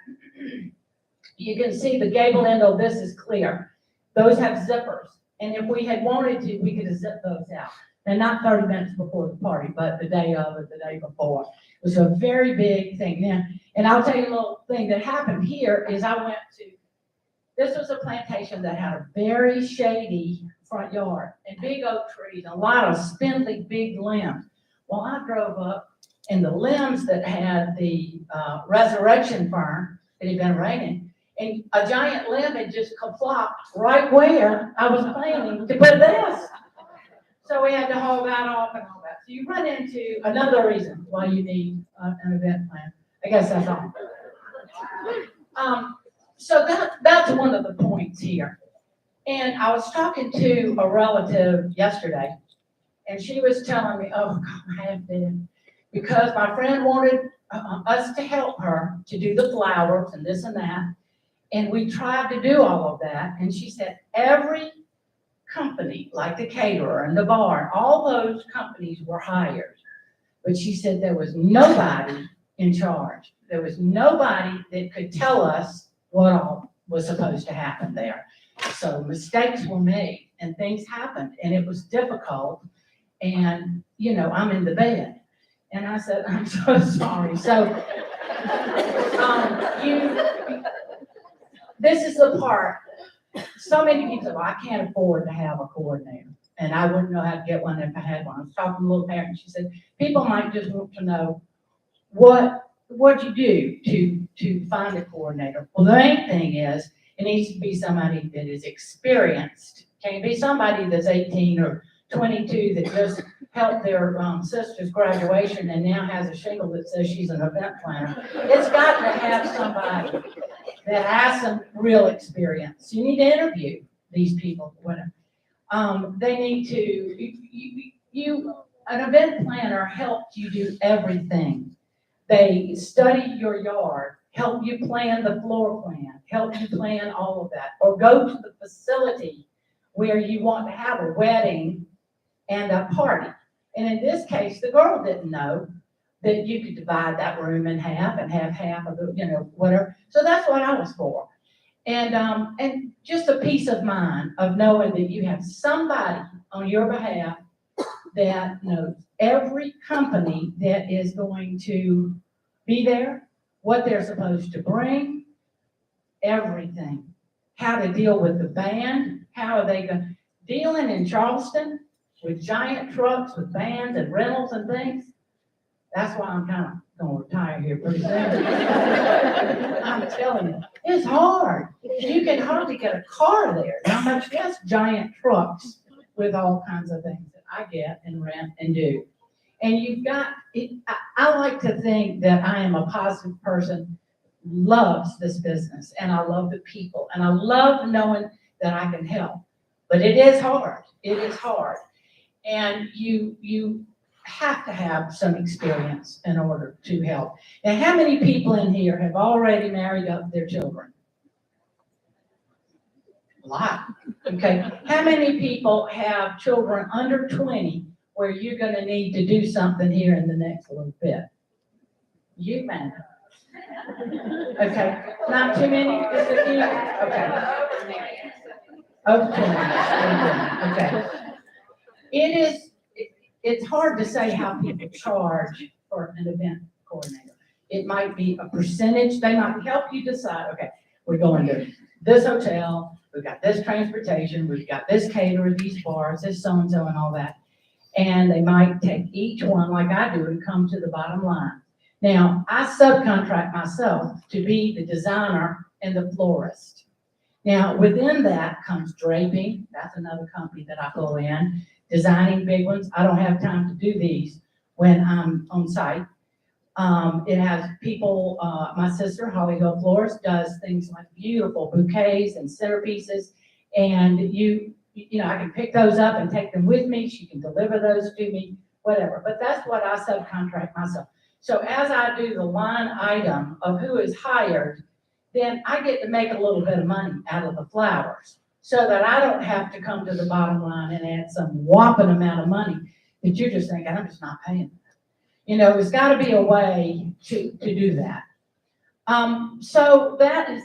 You can see the gable end of this is clear. Those have zippers, and if we had wanted to, we could have zipped those out. And not 30 minutes before the party, but the day of or the day before. It was a very big thing then. And I'll tell you a little thing that happened here is I went to, this was a plantation that had a very shady front yard and big oak trees, a lot of spindly big limbs. Well, I drove up and the limbs that had the resurrection fern that had been raining, and a giant limb had just kaplopped right where I was planning to put this. So we had to haul that off and all that. So you run into another reason why you need an event plan. I guess that's all. So that's one of the points here. And I was talking to a relative yesterday, and she was telling me, oh, God, I have been, because my friend wanted us to help her to do the flowers and this and that. And we tried to do all of that. And she said, every company, like the caterer and the bar, all those companies were hired. But she said there was nobody in charge. There was nobody that could tell us what all was supposed to happen there. So mistakes were made and things happened and it was difficult. And, you know, I'm in the bed. And I said, I'm so sorry. So this is the part. So many people say, well, I can't afford to have a coordinator, and I wouldn't know how to get one if I had one. I was talking to a little parent, and she said, people might just want to know what you do to find a coordinator. Well, the main thing is it needs to be somebody that is experienced. Can't be somebody that's 18 or 22 that just helped their sister's graduation and now has a shingle that says she's an event planner. It's got to have somebody that has some real experience. You need to interview these people. They need to, an event planner helps you do everything. They study your yard, help you plan the floor plan, help you plan all of that, or go to the facility where you want to have a wedding and a party. And in this case, the girl didn't know that you could divide that room in half and have half of the, whatever. So that's what I was for. And just a peace of mind of knowing that you have somebody on your behalf that knows every company that is going to be there, what they're supposed to bring, everything. How to deal with the band, how are they going, dealing in Charleston with giant trucks with bands and rentals and things. That's why I'm kind of going to retire here pretty soon. I'm telling you, it's hard. You can hardly get a car there. Not much less giant trucks with all kinds of things that I get and rent and do. And you've got, I like to think that I am a positive person, loves this business, and I love the people, and I love knowing that I can help. But it is hard. It is hard. And you have to have some experience in order to help. Now, how many people in here have already married up their children? A lot. Okay. How many people have children under 20 where you're going to need to do something here in the next little bit? You, man. Okay. Not too many? Just a few? Okay. Over 20. Okay. It's hard to say how people charge for an event coordinator. It might be a percentage. They might help you decide, okay, we're going to this hotel, we've got this transportation, we've got this caterer, these bars, this so-and-so and all that. And they might take each one like I do and come to the bottom line. Now, I subcontract myself to be the designer and the florist. Now, within that comes draping. That's another company that I pull in. Designing big ones. I don't have time to do these when I'm on site. It has people, my sister, Holly Hill Florist, does things like beautiful bouquets and centerpieces. And you know, I can pick those up and take them with me. She can deliver those to me, whatever. But that's what I subcontract myself. So as I do the line item of who is hired, then I get to make a little bit of money out of the flowers so that I don't have to come to the bottom line and add some whopping amount of money that you're just thinking, I'm just not paying. You know, there's got to be a way to do that. So that's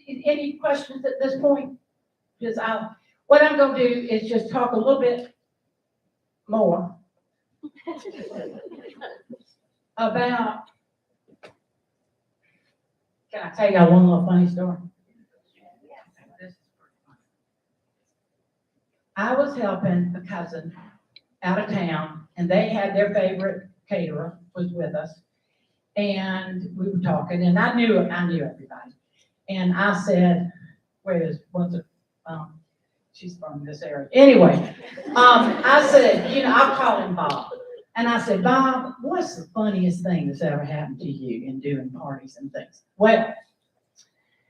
any questions at this point? Because what I'm going to do is just talk a little bit more about. Can I tell y'all one little funny story? I was helping a cousin out of town, and they had their favorite caterer was with us, and we were talking, and I knew everybody, and I said, she's from this area. Anyway, I said, you know, I'll call him Bob. And I said, Bob, what's the funniest thing that's ever happened to you in doing parties and things? Well,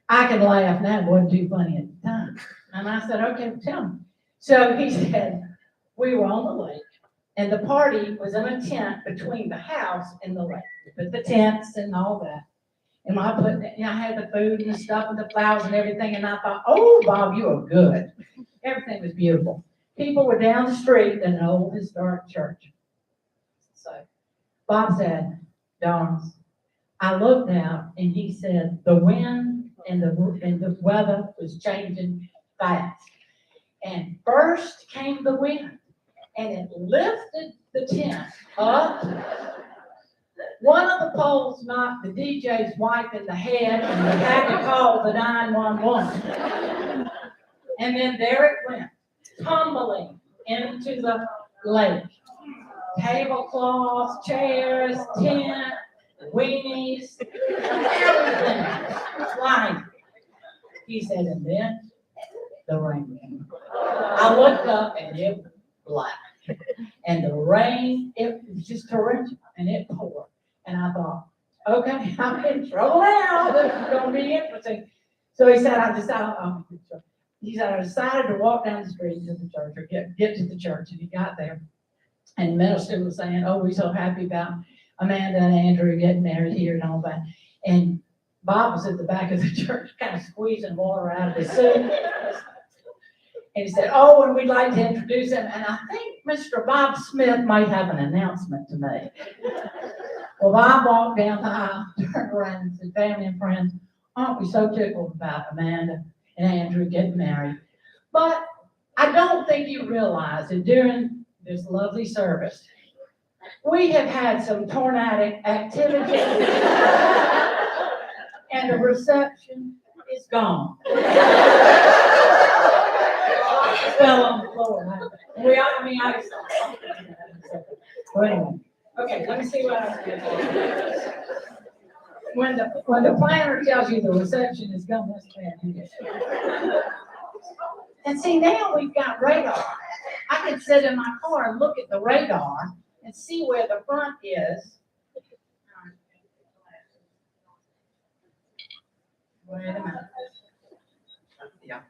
I can laugh now, it wasn't too funny at the time. And I said, okay, tell me. So he said, we were on the lake, and the party was in a tent between the house and the lake. We put the tents and all that. And I had the food and the stuff and the flowers and everything, and I thought, oh, Bob, you are good. Everything was beautiful. People were down the street in an old historic church. So Bob said, Doris, I looked out, and he said, the wind and the weather was changing fast. And first came the wind, and it lifted the tent up. One of the poles knocked the DJ's wife in the head, and they had to call the 911. And then there it went, tumbling into the lake. Tablecloths, chairs, tent, weenies, everything flying. He said, and then the rain came. I looked up, and it was black. And the rain, it was just torrential, and it poured. And I thought, okay, I'm in trouble now. This is going to be interesting. So he said, I decided to walk down the street to the church, or get to the church. And he got there, and the minister was saying, oh, we're so happy about Amanda and Andrew getting married here and all that. And Bob was at the back of the church, kind of squeezing water out of his suit. And he said, oh, and we'd like to introduce him. And I think Mr. Bob Smith might have an announcement to make. Well, Bob walked down the aisle, turned around and said, family and friends, aren't we so tickled about Amanda and Andrew getting married? But I don't think you realize that during this lovely service, we have had some tornadic activity, and the reception is gone. Fell on the floor. Well, anyway. Okay, let me see what I can do. When the planner tells you the reception is gone, that's bad. And see, now we've got radar. I can sit in my car and look at the radar and see where the front is. Wait a minute. Yeah.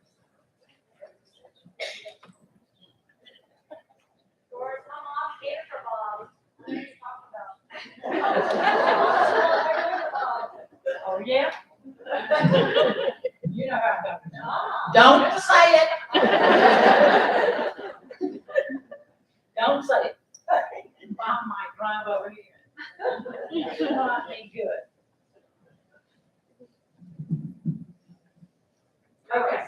Doris, come on, get for Bob. Oh, yeah? You know how I don't say it. Don't say it. Bob might drive over here. Might be good. Okay.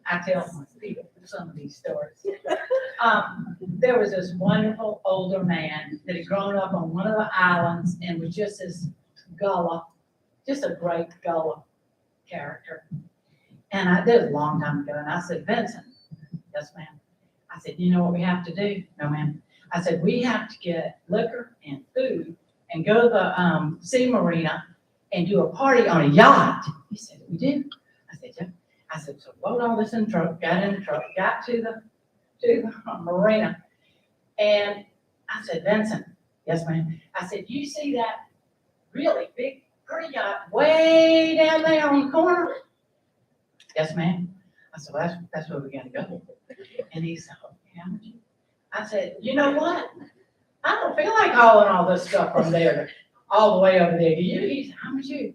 I tell my people some of these stories. There was this wonderful older man that had grown up on one of the islands and was just this gullah, just a great gullah character. And I did a long time ago, and I said, Vincent, yes, ma'am. I said, you know what we have to do? No, ma'am. I said, we have to get liquor and food and go to the sea marina and do a party on a yacht. He said, we do? I said, yeah. I said, so load all this in the truck, got in the truck, got to the marina. And I said, Vincent, yes, ma'am. I said, you see that really big, pretty yacht way down there on the corner? Yes, ma'am. I said, well, that's where we gotta go. And he said, okay, how much? I said, you know what? I don't feel like hauling all this stuff from there all the way over there to you. He said, how much you?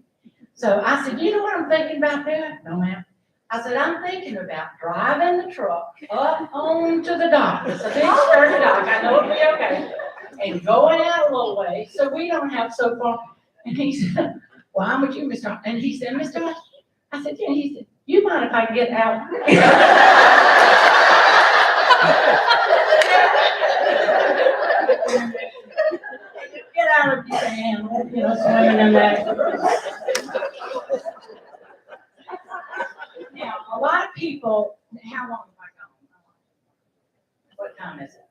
So I said, you know what I'm thinking about doing? No, ma'am. I said, I'm thinking about driving the truck up onto the dock. It's a big sturdy dock. I know it'll be okay. And going out a little way so we don't have so far. And he said, well, how much you, Mr. And he said, Mr. Hutch? I said, yeah. He said, you mind if I get out? Get out of your hand, you know, swinging in that. Now, a lot of people, how long have I gone? What time is it?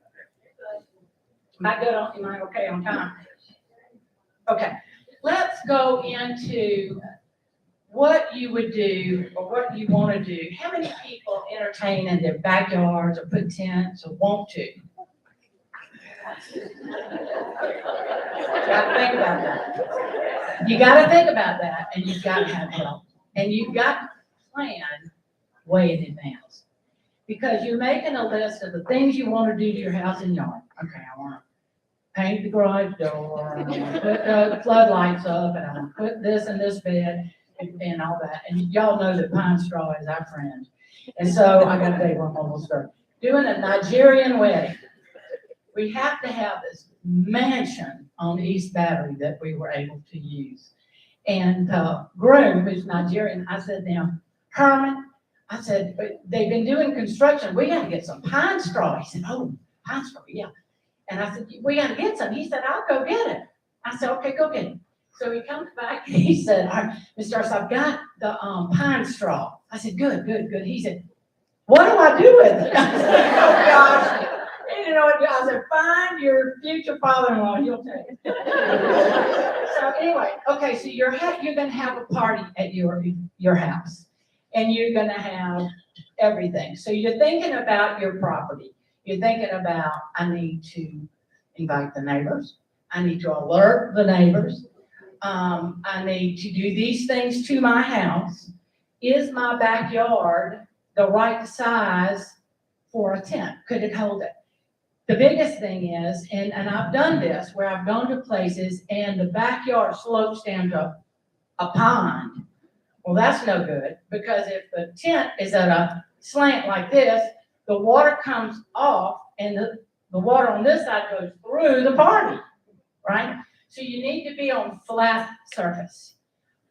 Am I good on, am I okay on time? Okay, let's go into what you would do or what you want to do. How many people entertain in their backyards or put tents or want to? Gotta think about that. You gotta think about that, and you've got to have help. And you've got to plan way in advance. Because you're making a list of the things you want to do to your house and yard. Okay, I want to paint the garage door, I want to put the floodlights up, and I want to put this in this bed, and all that. And y'all know that pine straw is our friend. And so I got to tell you one more story. Doing a Nigerian wedding. We have to have this mansion on East Battery that we were able to use. And groom, who's Nigerian, I said, now, Herman, I said, they've been doing construction. We got to get some pine straw. He said, oh, pine straw, yeah. And I said, we got to get some. He said, I'll go get it. I said, okay, go get it. So he comes back and he said, all right, Mr. Doris, I've got the pine straw. I said, good, good, good. He said, what do I do with it? I said, oh, gosh. You know what? I said, find your future father-in-law. He'll take it. So anyway, okay, so you're going to have a party at your house. And you're going to have everything. So you're thinking about your property. You're thinking about, I need to invite the neighbors. I need to alert the neighbors. I need to do these things to my house. Is my backyard the right size for a tent? Could it hold it? The biggest thing is, and I've done this, where I've gone to places and the backyard slopes down to a pond. Well, that's no good, because if the tent is at a slant like this, the water comes off and the water on this side goes through the party, right? So you need to be on flat surface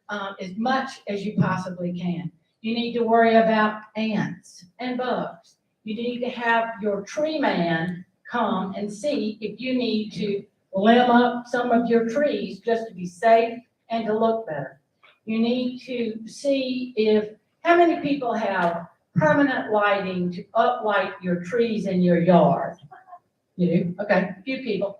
as much as you possibly can. You need to worry about ants and bugs. You need to have your tree man come and see if you need to limb up some of your trees just to be safe and to look better. You need to see how many people have permanent lighting to uplight your trees in your yard. You do? Okay, a few people.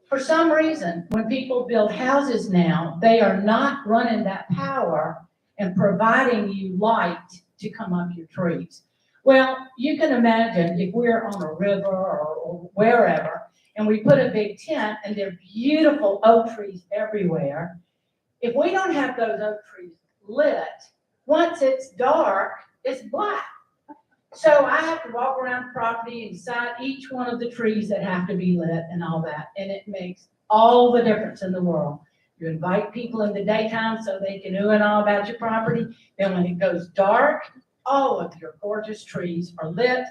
For some reason, when people build houses now, they are not running that power and providing you light to come up your trees. Well, you can imagine if we're on a river or wherever, and we put a big tent and there are beautiful oak trees everywhere. If we don't have those oak trees lit, once it's dark, it's black. So I have to walk around the property and decide each one of the trees that have to be lit and all that. And it makes all the difference in the world. You invite people in the daytime so they can know and all about your property. Then when it goes dark, all of your gorgeous trees are lit,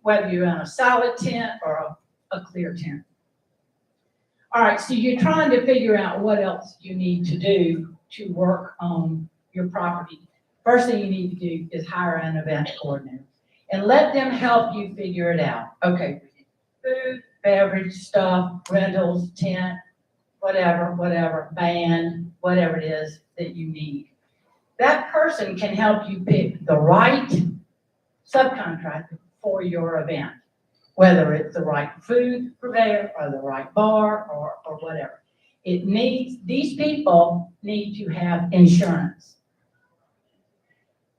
whether you're in a solid tent or a clear tent. All right, so you're trying to figure out what else you need to do to work on your property. First thing you need to do is hire an event coordinator and let them help you figure it out. Okay, food, beverage, stuff, rentals, tent, whatever, band, whatever it is that you need. that person can help you pick the right subcontractor for your event, whether it's the right food purveyor or the right bar or whatever. These people need to have insurance.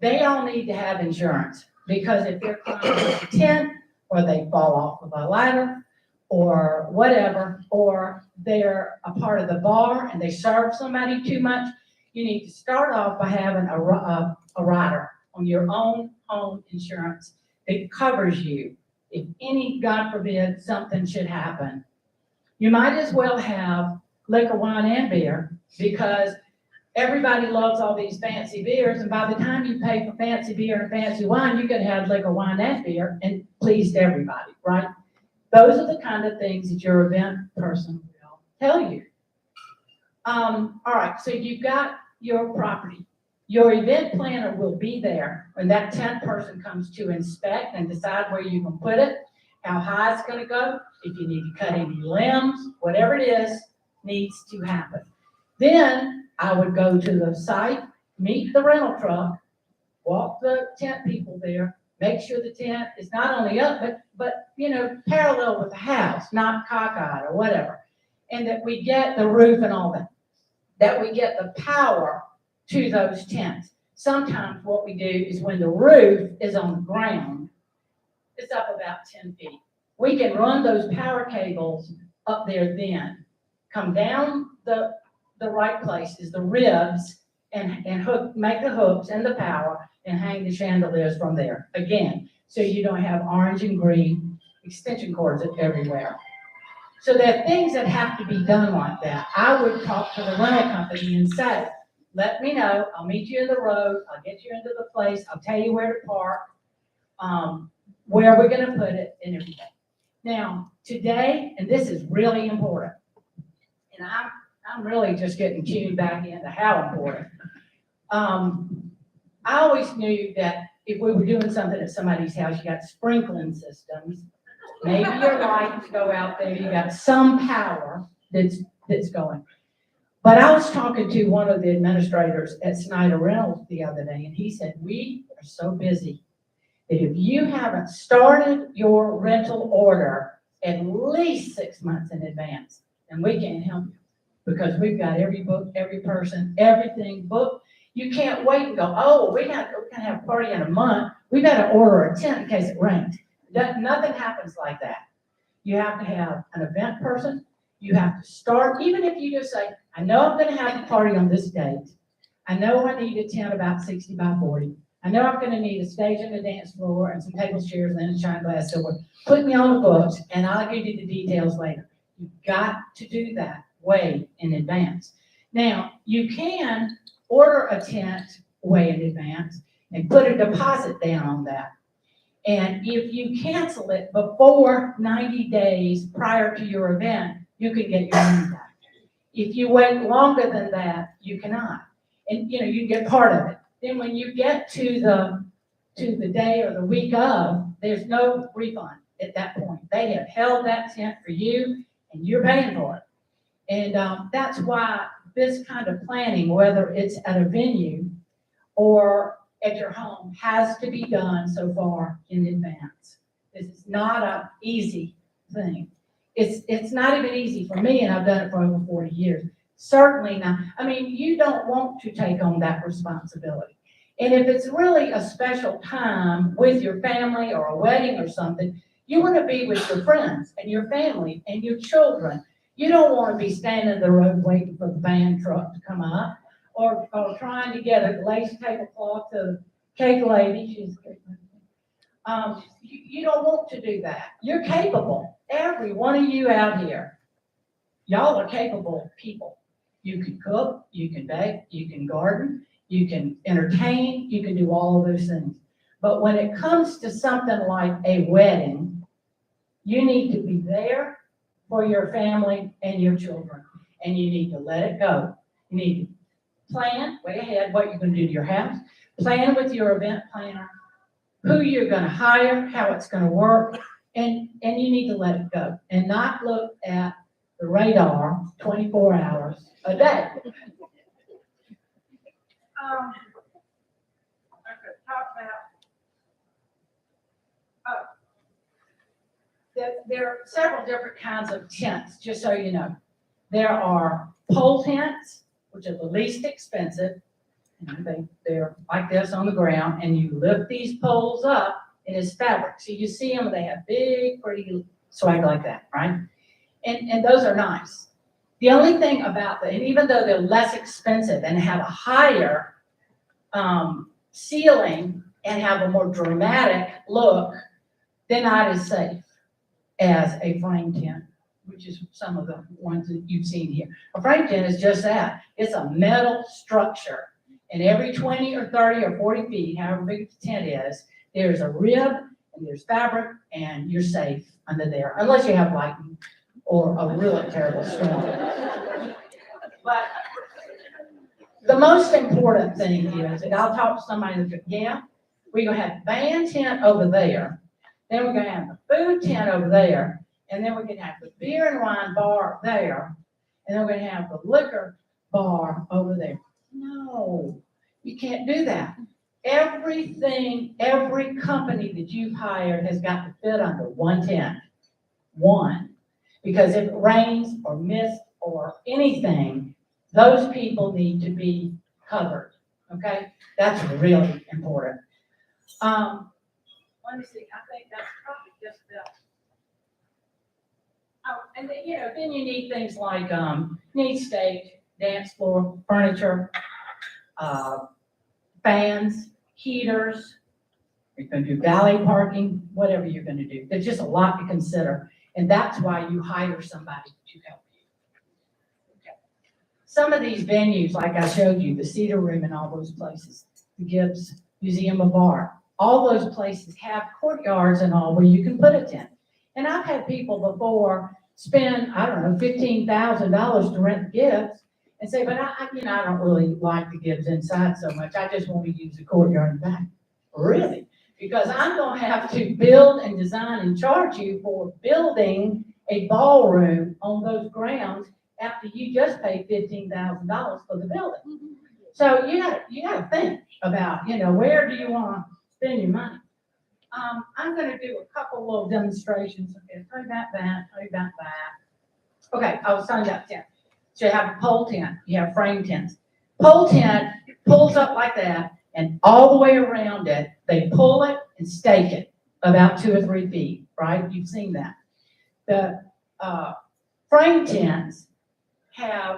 They all need to have insurance, because if they're climbing a tent, or they fall off of a ladder, or whatever, or they're a part of the bar and they serve somebody too much, you need to start off by having a rider on your own home insurance that covers you. If any, God forbid, something should happen, you might as well have liquor, wine, and beer, because everybody loves all these fancy beers, and by the time you pay for fancy beer and fancy wine, you could have liquor, wine, and beer and pleased everybody, right? Those are the kind of things that your event person will tell you. All right, so you've got your property. Your event planner will be there when that tent person comes to inspect and decide where you can put it, how high it's gonna go, if you need to cut any limbs, whatever it is, needs to happen. Then I would go to the site, meet the rental truck, walk the tent people there, make sure the tent is not only up, but parallel with the house, not cockeyed or whatever. And that we get the roof and all that we get the power to those tents. Sometimes what we do is when the roof is on the ground, it's up about 10 feet. We can run those power cables up there then, come down the right places, the ribs, and make the hooks and the power and hang the chandeliers from there. Again, so you don't have orange and green extension cords everywhere. So there are things that have to be done like that. I would talk to the rental company and say, let me know, I'll meet you in the road, I'll get you into the place, I'll tell you where to park, where we're gonna put it and everything. Now, today, and this is really important, and I'm really just getting tuned back into how important. I always knew that if we were doing something at somebody's house, you got sprinkling systems, maybe your lights go out there, you got some power that's going. But I was talking to one of the administrators at Snyder Reynolds the other day, and he said, we are so busy that if you haven't started your rental order at least 6 months in advance, then we can't help you, because we've got every book, every person, everything booked. You can't wait and go, oh, we're gonna have a party in a month. We've got to order a tent in case it rains. Nothing happens like that. You have to have an event person. You have to start, even if you just say, I know I'm going to have a party on this date. I know I need a tent about 60 by 40. I know I'm going to need a stage and a dance floor and some tables, chairs, and a shine glass silver. Put me on the books, and I'll give you the details later. You've got to do that way in advance. Now, you can order a tent way in advance and put a deposit down on that. And if you cancel it before 90 days prior to your event, you can get your money back. If you wait longer than that, you cannot. And you can get part of it. Then when you get to the day or the week of, there's no refund at that point. They have held that tent for you, and you're paying for it. And that's why this kind of planning, whether it's at a venue or at your home, has to be done so far in advance. This is not an easy thing. It's not even easy for me, and I've done it for over 40 years. Certainly not. I mean, you don't want to take on that responsibility. And if it's really a special time with your family or a wedding or something, you want to be with your friends and your family and your children. You don't want to be standing in the road waiting for the band truck to come up, or trying to get a lace tablecloth to the cake lady. You don't want to do that. You're capable. Every one of you out here, y'all are capable people. You can cook, you can bake, you can garden, you can entertain, you can do all of those things. But when it comes to something like a wedding, you need to be there for your family and your children, and you need to let it go. You need to plan way ahead what you're going to do to your house, plan with your event planner, who you're going to hire, how it's going to work, and you need to let it go and not look at the radar 24 hours a day. there are several different kinds of tents, just so you know. There are pole tents, which are the least expensive. They're like this on the ground, and you lift these poles up, and it's fabric. So you see them, they have big, pretty swag like that, right? And those are nice. The only thing about them, and even though they're less expensive and have a higher ceiling and have a more dramatic look, they're not as safe as a frame tent, which is some of the ones that you've seen here. A frame tent is just that. It's a metal structure. And every 20 or 30 or 40 feet, however big the tent is, there's a rib and there's fabric, and you're safe under there, unless you have lightning or a really terrible storm. But the most important thing is, and I'll talk to somebody that, yeah, we're gonna have the band tent over there, then we're gonna have the food tent over there, and then we're gonna have the beer and wine bar there, and then we're gonna have the liquor bar over there. No, you can't do that. Everything, every company that you've hired has got to fit under one tent. One. Because if it rains or mist or anything, those people need to be covered. Okay? That's really important. Let me see, I think that's probably just the. Oh, and then, you know, then you need things like, need stage, dance floor, furniture, fans, heaters. You're gonna do valet parking, whatever you're gonna do. There's just a lot to consider. And that's why you hire somebody to help you. Okay. Some of these venues, like I showed you, the Cedar Room and all those places, the Gibbs Museum of Art, all those places have courtyards and all where you can put a tent. And I've had people before spend, I don't know, $15,000 to rent the Gibbs and say, but I don't really like the Gibbs inside so much. I just want to use the courtyard in the back. Really? Because I'm going to have to build and design and charge you for building a ballroom on those grounds after you just paid $15,000 for the building. So you got to think about, where do you want to spend your money? I'm going to do a couple little demonstrations. Okay, tell you about that, tell you about that. Okay, I was talking about tent. So you have a pole tent, you have frame tents. Pole tent pulls up like that, and all the way around it, they pull it and stake it about 2 or 3 feet, right? You've seen that. The frame tents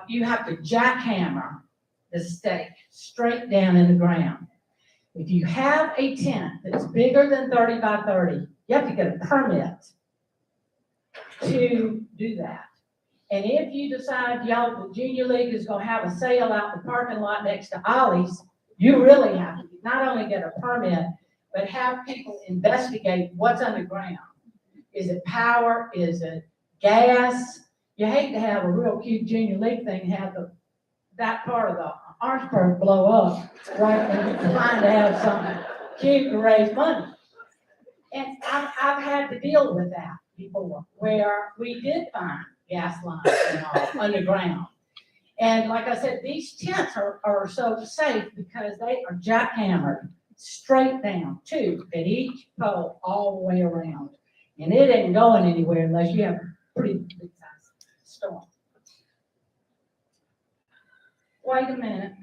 you have to jackhammer the stake straight down in the ground. If you have a tent that's bigger than 30 by 30, you have to get a permit to do that. And if you decide, the Junior League is going to have a sale out the parking lot next to Ollie's, you really have to not only get a permit, but have people investigate what's underground. Is it power? Is it gas? You hate to have a real cute Junior League thing, have that part of the Orangeburg blow up, right? And you're trying to have something cute to raise money. And I've had to deal with that before, where we did find gas lines and all underground. And like I said, these tents are so safe because they are jackhammered straight down, 2 at each pole all the way around. And it ain't going anywhere unless you have a pretty big size storm. Wait a minute.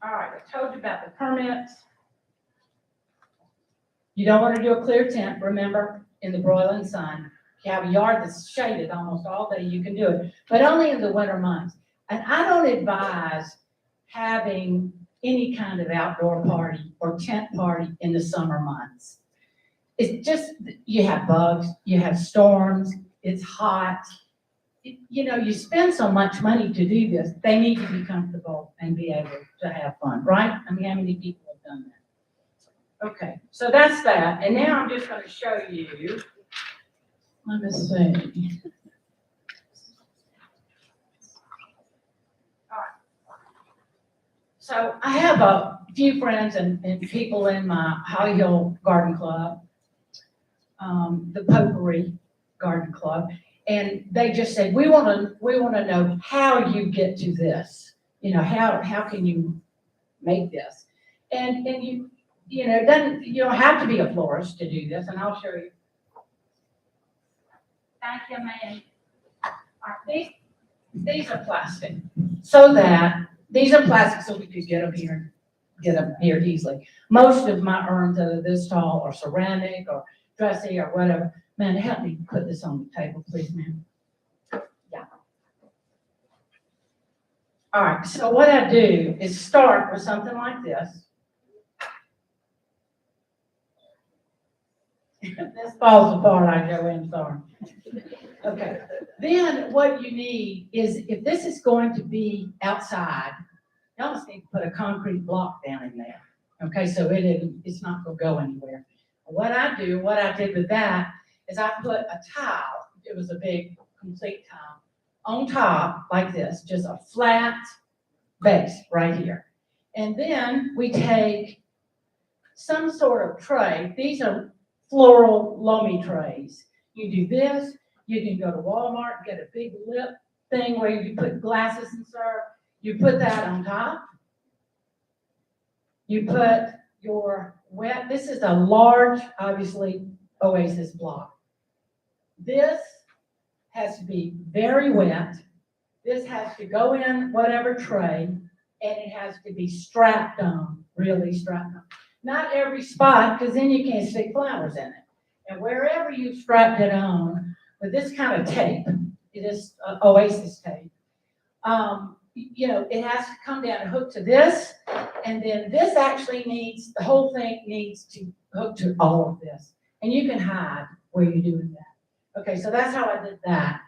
All right, I told you about the permits. You don't want to do a clear tent, remember, in the broiling sun. If you have a yard that's shaded almost all day, you can do it, but only in the winter months. And I don't advise having any kind of outdoor party or tent party in the summer months. It's just, you have bugs, you have storms, it's hot. You spend so much money to do this, they need to be comfortable and be able to have fun, right? I mean, how many people have done that? Okay, so that's that. And now I'm just going to show you, let me see. All right. So I have a few friends and people in my Holly Hill Garden Club, the Potpourri Garden Club. And they just said, we want to know how you get to this. How can you make this? And you know, it doesn't, you don't have to be a florist to do this, and I'll show you. Thank you, man. All right, these are plastic, so that, these are plastic so we could get up here easily. Most of my urns that are this tall are ceramic or dressy or whatever. Man, help me put this on the table, please, ma'am. Yeah. All right, so what I do is start with something like this. This falls apart, I go in, sorry. Okay, then what you need is, if this is going to be outside, you almost need to put a concrete block down in there. Okay, so it's not gonna go anywhere. What I did with that is I put a tile, it was a big complete tile, on top like this, just a flat base right here. And then we take some sort of tray. These are floral loamy trays. You do this, you can go to Walmart, and get a big lip thing where you put glasses and syrup. You put that on top. You put your wet, this is a large, obviously, Oasis block. This has to be very wet. This has to go in whatever tray, and it has to be strapped on, really strapped on. Not every spot, because then you can't stick flowers in it. And wherever you strapped it on, with this kind of tape, it is Oasis tape, you know, it has to come down and hook to this, and then this actually needs, the whole thing needs to hook to all of this. And you can hide where you're doing that. Okay, so that's how I did that.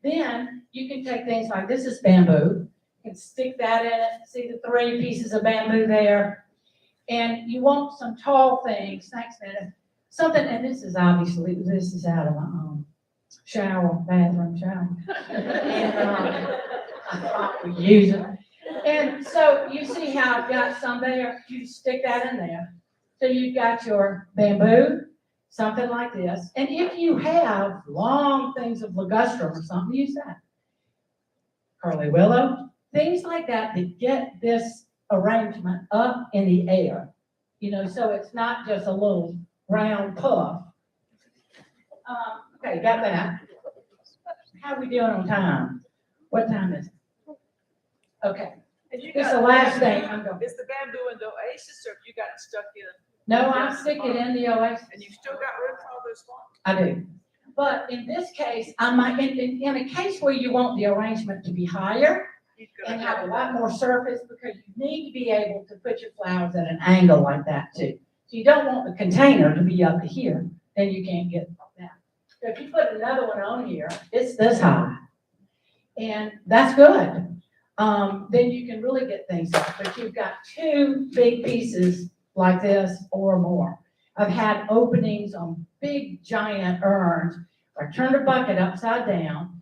Then you can take things like, this is bamboo, you can stick that in it, see the 3 pieces of bamboo there. And you want some tall things, thanks, Netta. Something, and this is obviously, this is out of my bathroom shower. And I thought we use it. And so you see how I've got some there, you stick that in there. So you've got your bamboo, something like this. And if you have long things of ligustrum or something, use that. Curly willow, things like that to get this arrangement up in the air. You know, so it's not just a little round puff. Okay, got that. How are we doing on time? What time is it? Okay, this is the last thing I'm going. Is the bamboo in the Oasis, or you got it stuck in? No, I stick it in the Oasis. And you still got room for all those spots? I do. But in this case, I might, in a case where you want the arrangement to be higher and have a lot more surface, because you need to be able to put your flowers at an angle like that too. So you don't want the container to be up to here, then you can't get that. So if you put another one on here, it's this high. And that's good. Then you can really get things up. But you've got 2 big pieces like this or more. I've had openings on big giant urns where I turned a bucket upside down,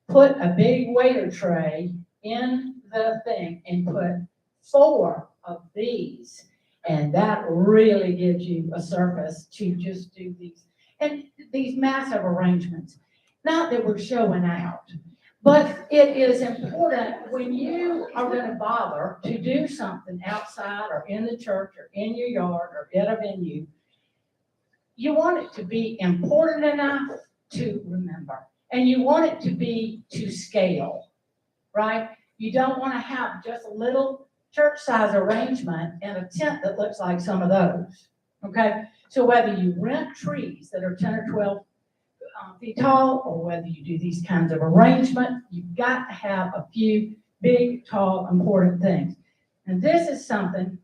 put a big waiter tray in the thing, and put 4 of these. And that really gives you a surface to just do these. And these massive arrangements. Not that we're showing out, but it is important when you are going to bother to do something outside or in the church or in your yard or at a venue. You want it to be important enough to remember, and you want it to be to scale, right? You don't want to have just a little church size arrangement and a tent that looks like some of those, okay? So whether you rent trees that are 10 or 12 feet tall, or whether you do these kinds of arrangement, you've got to have a few big, tall, important things. And this is something,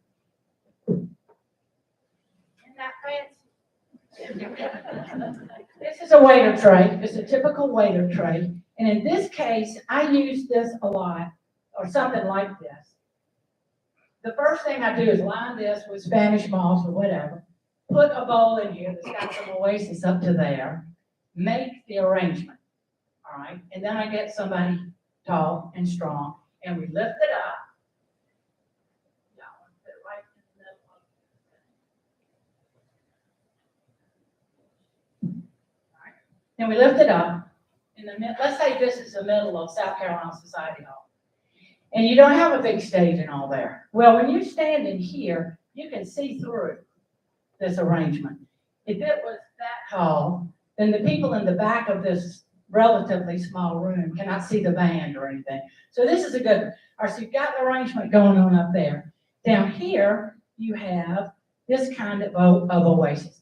isn't that fancy? This is a waiter tray. It's a typical waiter tray. And in this case, I use this a lot, or something like this. The first thing I do is line this with Spanish moss or whatever, put a bowl in here that's got some Oasis up to there, make the arrangement, all right? And then I get somebody tall and strong, and we lift it up. And we lift it up in the middle. Let's say this is the middle of South Carolina Society Hall. And you don't have a big stage and all there. Well, when you're standing here, you can see through. this arrangement. If it was that tall, then the people in the back of this relatively small room cannot see the band or anything. So this is a good one. All right, so you've got the arrangement going on up there. Down here, you have this kind of oasis.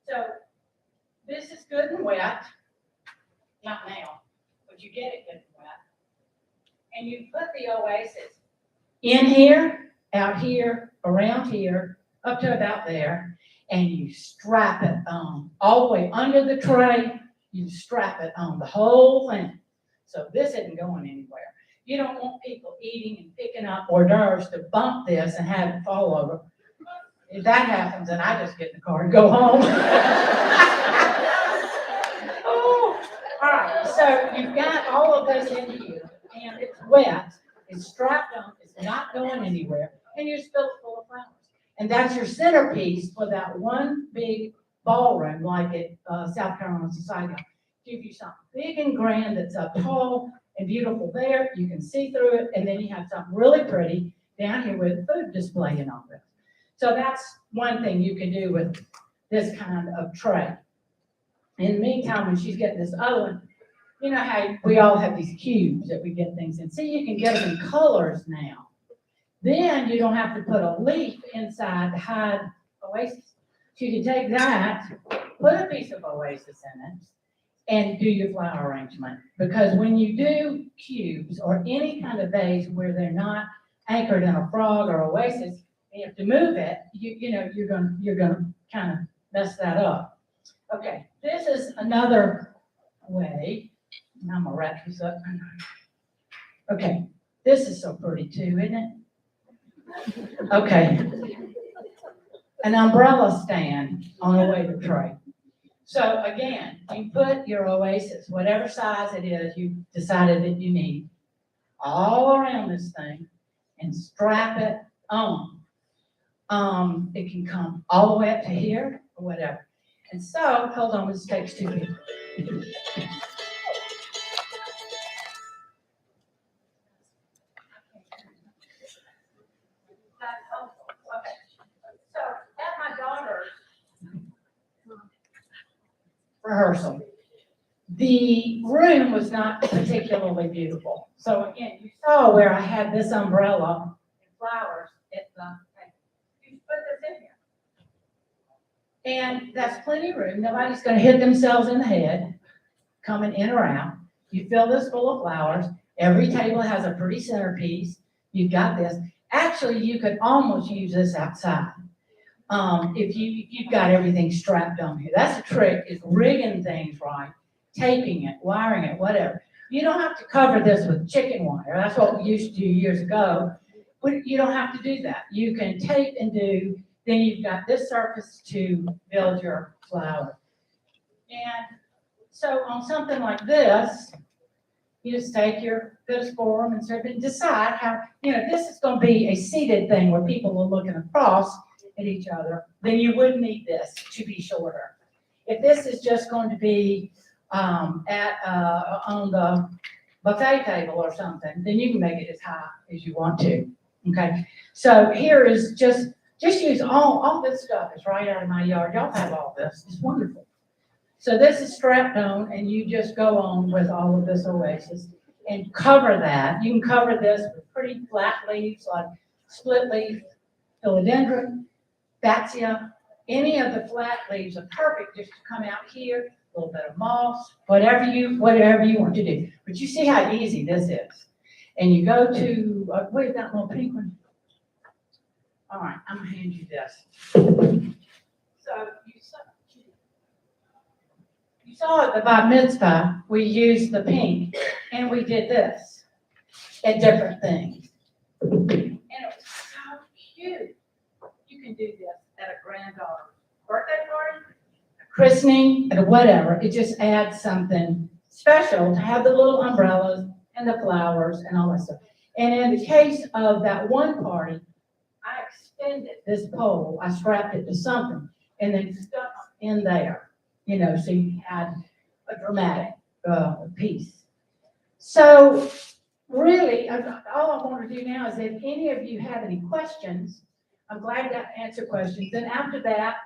So this is good and wet. Not now, but you get it good and wet. And you put the oasis in here, out here, around here, up to about there, and you strap it on all the way under the tray. You strap it on the whole thing. So this isn't going anywhere. You don't want people eating and picking up hors d'oeuvres to bump this and have it fall over. If that happens, then I just get in the car and go home. Oh, all right, so you've got all of this in here, and it's wet, it's strapped on, it's not going anywhere, and you fill it full of flowers. And that's your centerpiece for that one big ballroom like at South Carolina Society. Give you something big and grand that's up tall and beautiful there. You can see through it, and then you have something really pretty down here with food display and all this. So that's one thing you can do with this kind of tray. In the meantime, when she's getting this other one, you know how we all have these cubes that we get things in. See, you can get them in colors now. Then you don't have to put a leaf inside to hide oasis. So you can take that, put a piece of oasis in it, and do your flower arrangement. Because when you do cubes or any kind of vase where they're not anchored in a frog or oasis, you have to move it, you're gonna kind of mess that up. Okay, this is another way. Now I'm gonna wrap this up. Okay, this is so pretty too, isn't it? Okay. An umbrella stand on a way to tray. So again, you put your oasis, whatever size it is you decided that you need, all around this thing and strap it on. It can come all the way up to here or whatever. And so, hold on, this takes two people. Okay. So at my daughter's rehearsal, the room was not particularly beautiful. So again, you saw where I had this umbrella and flowers. You put this in here. And that's plenty of room. Nobody's going to hit themselves in the head coming in or out. You fill this full of flowers. Every table has a pretty centerpiece. You've got this. Actually, you could almost use this outside. If you've got everything strapped on here. That's a trick, is rigging things right, taping it, wiring it, whatever. You don't have to cover this with chicken wire. That's what we used to do years ago. But you don't have to do that. You can tape and do, then you've got this surface to build your flower. And so on something like this, you just take your this form and sort of decide how, this is going to be a seated thing where people are looking across at each other, then you would need this to be shorter. If this is just going to be on the buffet table or something, then you can make it as high as you want to. Okay, so here is just use all this stuff. It's right out of my yard. Y'all have all this. It's wonderful. So this is strapped on, and you just go on with all of this oasis and cover that. You can cover this with pretty flat leaves like split leaf, philodendron, Batzia. Any of the flat leaves are perfect just to come out here. A little bit of moss, whatever you want to do. But you see how easy this is. And you go to, where's that little pink one? All right, I'm gonna hand you this. So you saw at the Bar Mitzvah, we used the pink, and we did this at different things. And it was so cute. You can do this at a granddaughter's birthday party, a christening, or whatever. It just adds something special to have the little umbrellas and the flowers and all that stuff. And in the case of that one party, I extended this pole, I strapped it to something, and then stuck in there, so you had a dramatic piece. So really, all I want to do now is if any of you have any questions I'm glad to answer questions. And after that,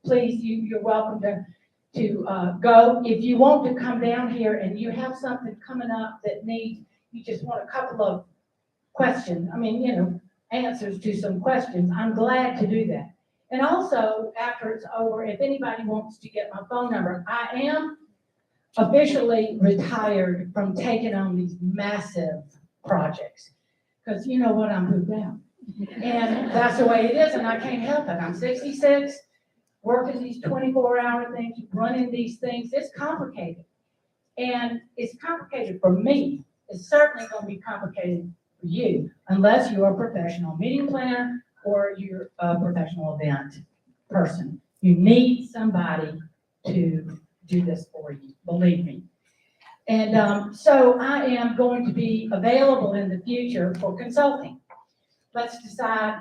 please, you're welcome to go. If you want to come down here and you have something coming up that you just want a couple of questions, answers to some questions, I'm glad to do that. And also, after it's over, if anybody wants to get my phone number, I am officially retired from taking on these massive projects. Because you know what, I'm moved out. And that's the way it is, and I can't help it. I'm 66, working these 24-hour things, running these things. It's complicated. And it's complicated for me. It's certainly going to be complicated for you, unless you're a professional meeting planner or you're a professional event person. You need somebody to do this for you, believe me. And so I am going to be available in the future for consulting. Let's decide.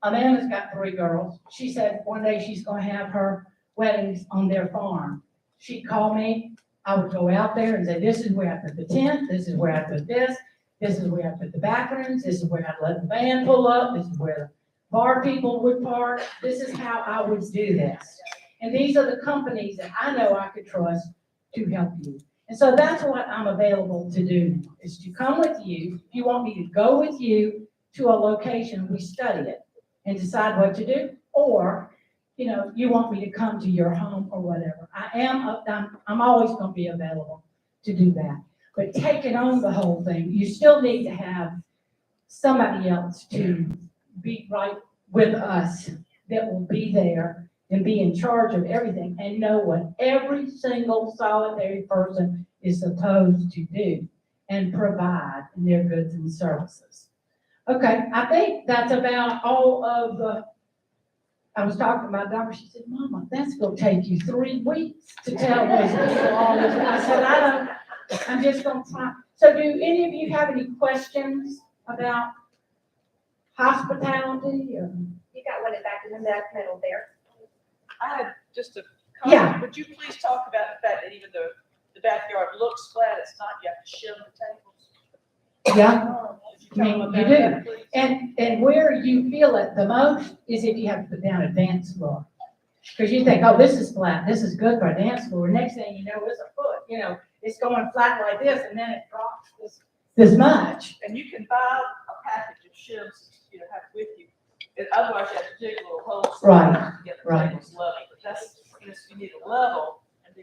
Amanda's got 3 girls. She said one day she's going to have her weddings on their farm. She'd call me. I would go out there and say, this is where I put the tent. This is where I put this. This is where I put the bathrooms. This is where I let the band pull up. This is where the bar people would park. This is how I would do this. And these are the companies that I know I could trust to help you. And so that's what I'm available to do, is to come with you. If you want me to go with you to a location, we study it and decide what to do, or, you want me to come to your home or whatever. I'm always going to be available to do that. But taking on the whole thing, you still need to have somebody else to be right with us that will be there and be in charge of everything and know what every single solitary person is supposed to do and provide their goods and services. Okay, I think that's about all of I was talking to my daughter. She said, Mama, that's going to take you 3 weeks to tell those people all this. I said, I'm just going to try. So do any of you have any questions about hospitality? Or? You got one in back in the middle there. I had just a Yeah. comment. Would you please talk about the fact that even though the backyard looks flat, it's not, you have to shim the tables? Yeah. Would you tell them You about do. that, please? And where you feel it the most is if you have to put down a dance floor. Because you think, oh, this is flat, this is good for a dance floor. Next thing you know, it's a foot, it's going flat like this, and then it drops this much. And you can buy a package of shims, have it with you. And otherwise, you have to dig little holes. Right, to get the right. tables level. But that's, you need a level, and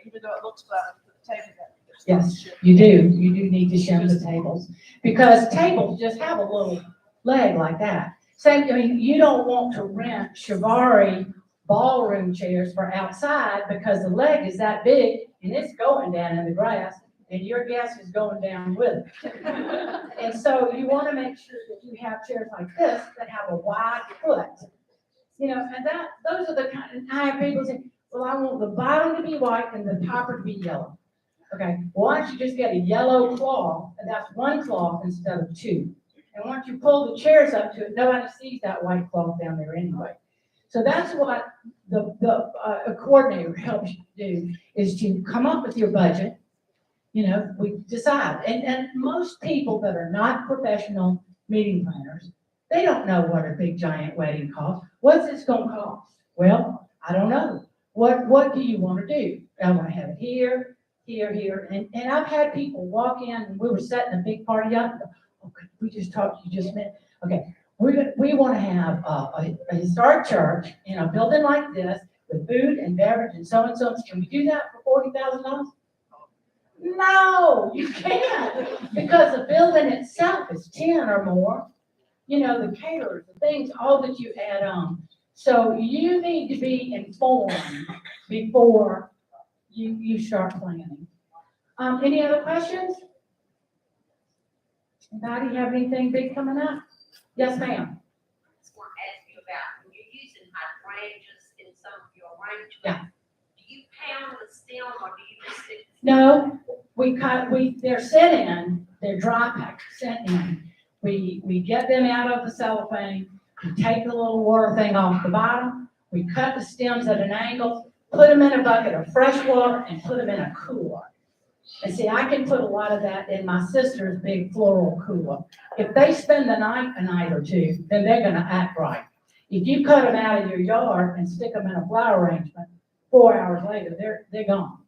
even though it looks flat, when you put the table down. Yes, you do need to shim the tables, because tables just have a little leg like that. Same, you don't want to rent Chivari ballroom chairs for outside because the leg is that big and it's going down in the grass and your guest is going down with it. And so you want to make sure that you have chairs like this that have a wide foot. And those are the kind, and I have people say, well, I want the bottom to be white and the topper to be yellow. Okay, well, why don't you just get a yellow cloth, and that's one cloth instead of 2. And once you pull the chairs up to it, nobody sees that white cloth down there anyway. So that's what the coordinator helps you do, is to come up with your budget. We decide. And most people that are not professional meeting planners, they don't know what a big giant wedding costs. What's this going to cost? Well, I don't know. What do you want to do? I want to have it here, here. And I've had people walk in, and we were setting a big party up. Okay, we just talked, you just met. Okay, we want to have a historic church in a building like this with food and beverage and so and so. Can we do that for $40,000? No, you can't, because the building itself is 10 or more. The caterers, the things, all that you add on. So you need to be informed before you start planning. Any other questions? Anybody have anything big coming up? Yes, ma'am. I just want to ask you about, when you're using hydrangeas in some of your arrangements. Yeah. Do you pound the stem or do you just stick? No, they're sent in, they're dry packed, sent in. We get them out of the cellophane, we take the little water thing off the bottom, we cut the stems at an angle, put them in a bucket of fresh water and put them in a cooler. And see, I can put a lot of that in my sister's big floral cooler. If they spend the night, a night or two, then they're gonna act right. If you cut them out of your yard and stick them in a flower arrangement, 4 hours later, they're gone.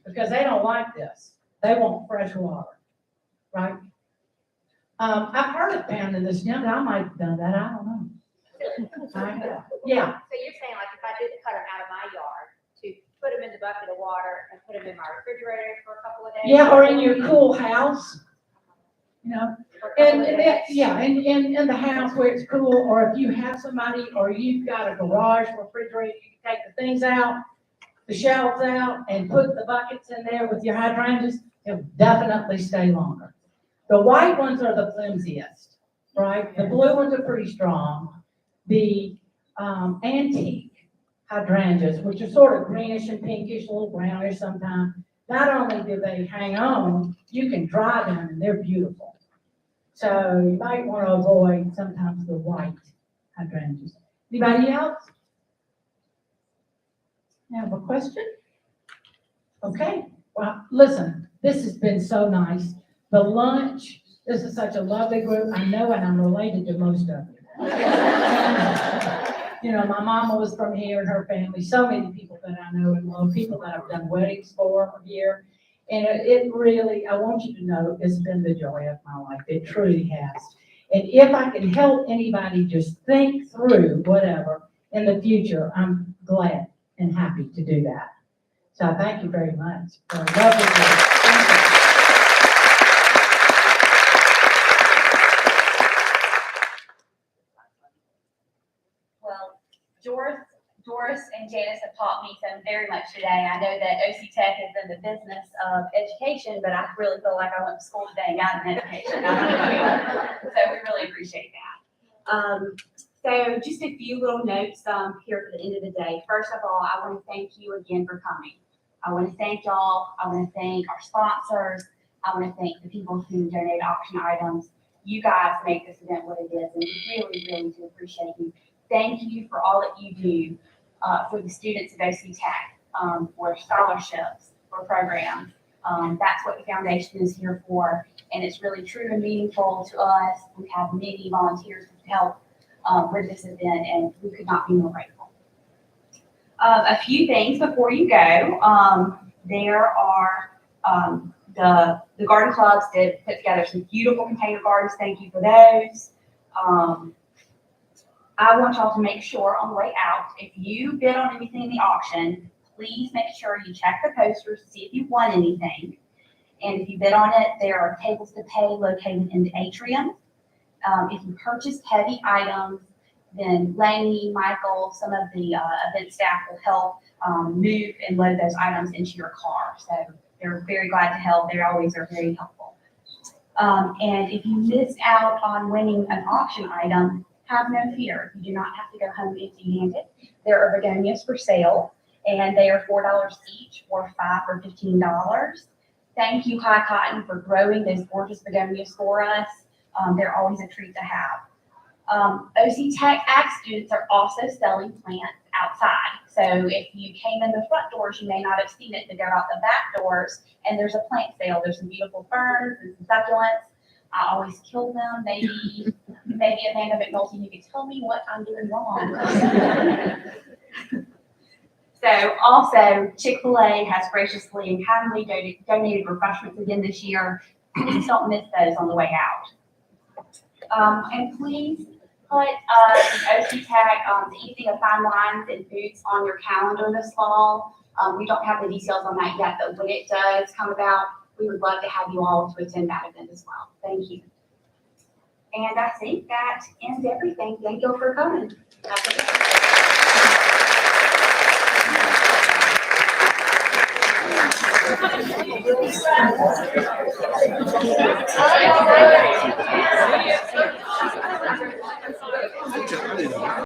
Because they don't like this. They want fresh water, right? I've heard of pounding this young, I might have done that, I don't know. Yeah, So you're saying like if I did cut them out of my yard, to put them in the bucket of water and put them in my refrigerator for a couple of days? yeah, or in your cool house, you know? For a couple And, of days? yeah, in the house where it's cool, or if you have somebody, or you've got a garage refrigerator, you can take the things out, the shelves out, and put the buckets in there with your hydrangeas, it'll definitely stay longer. The white ones are the flimsiest, right? The blue ones are pretty strong. The, antique hydrangeas, which are sort of greenish and pinkish, a little brownish sometimes, not only do they hang on, you can dry them and they're beautiful. So you might want to avoid sometimes the white hydrangeas. Anybody else? You have a question? Okay, well, listen, this has been so nice. The lunch, this is such a lovely group. I know, and I'm related to most of you. You know, my mama was from here and her family, so many people that I know and love, people that I've done weddings for from here. And it really, I want you to know, it's been the joy of my life. It truly has. And if I can help anybody just think through whatever in the future, I'm glad and happy to do that. So I thank you very much for a lovely day. Thank you. Well, Doris and Janice have taught me so very much today. I know that OCtech is in the business of education, but I really feel like I went to school today and got an education. So we really appreciate that. So just a few little notes here for the end of the day. First of all, I want to thank you again for coming. I want to thank y'all. I want to thank our sponsors. I want to thank the people who donate auction items. You guys make this event what it is, and we really, really do appreciate you. Thank you for all that you do for the students at OCtech, for scholarships, for programs. That's what the foundation is here for, and it's really true and meaningful to us. We have many volunteers to help with this event, and we could not be more grateful. A few things before you go. There are the garden clubs did put together some beautiful container gardens. Thank you for those. I want y'all to make sure on the way out, if you bid on anything in the auction, please make sure you check the posters to see if you won anything. And if you bid on it, there are tables to pay located in the atrium. If you purchased heavy items, then Lainey, Michael, some of the event staff will help move and load those items into your car. So they're very glad to help. They always are very helpful. And if you missed out on winning an auction item, have no fear. You do not have to go home empty-handed. There are begonias for sale, and they are $4 each, or $5 or $15. Thank you, High Cotton, for growing those gorgeous begonias for us. They're always a treat to have. OCtech Ag students are also selling plants outside. So if you came in the front doors, you may not have seen it, but they're out the back doors, and there's a plant sale. There's some beautiful ferns and some succulents. I always kill them. Maybe Amanda McNulty, you could tell me what I'm doing wrong. So also, Chick-fil-A has graciously and kindly donated refreshments again this year. Please don't miss those on the way out. And please put OCtech, the Evening of Fine Wines and Foods on your calendar this fall. We don't have the details on that yet, but when it does come about, we would love to have you all to attend that event as well. Thank you. And I think that ends everything. Thank you for coming. Have a good day.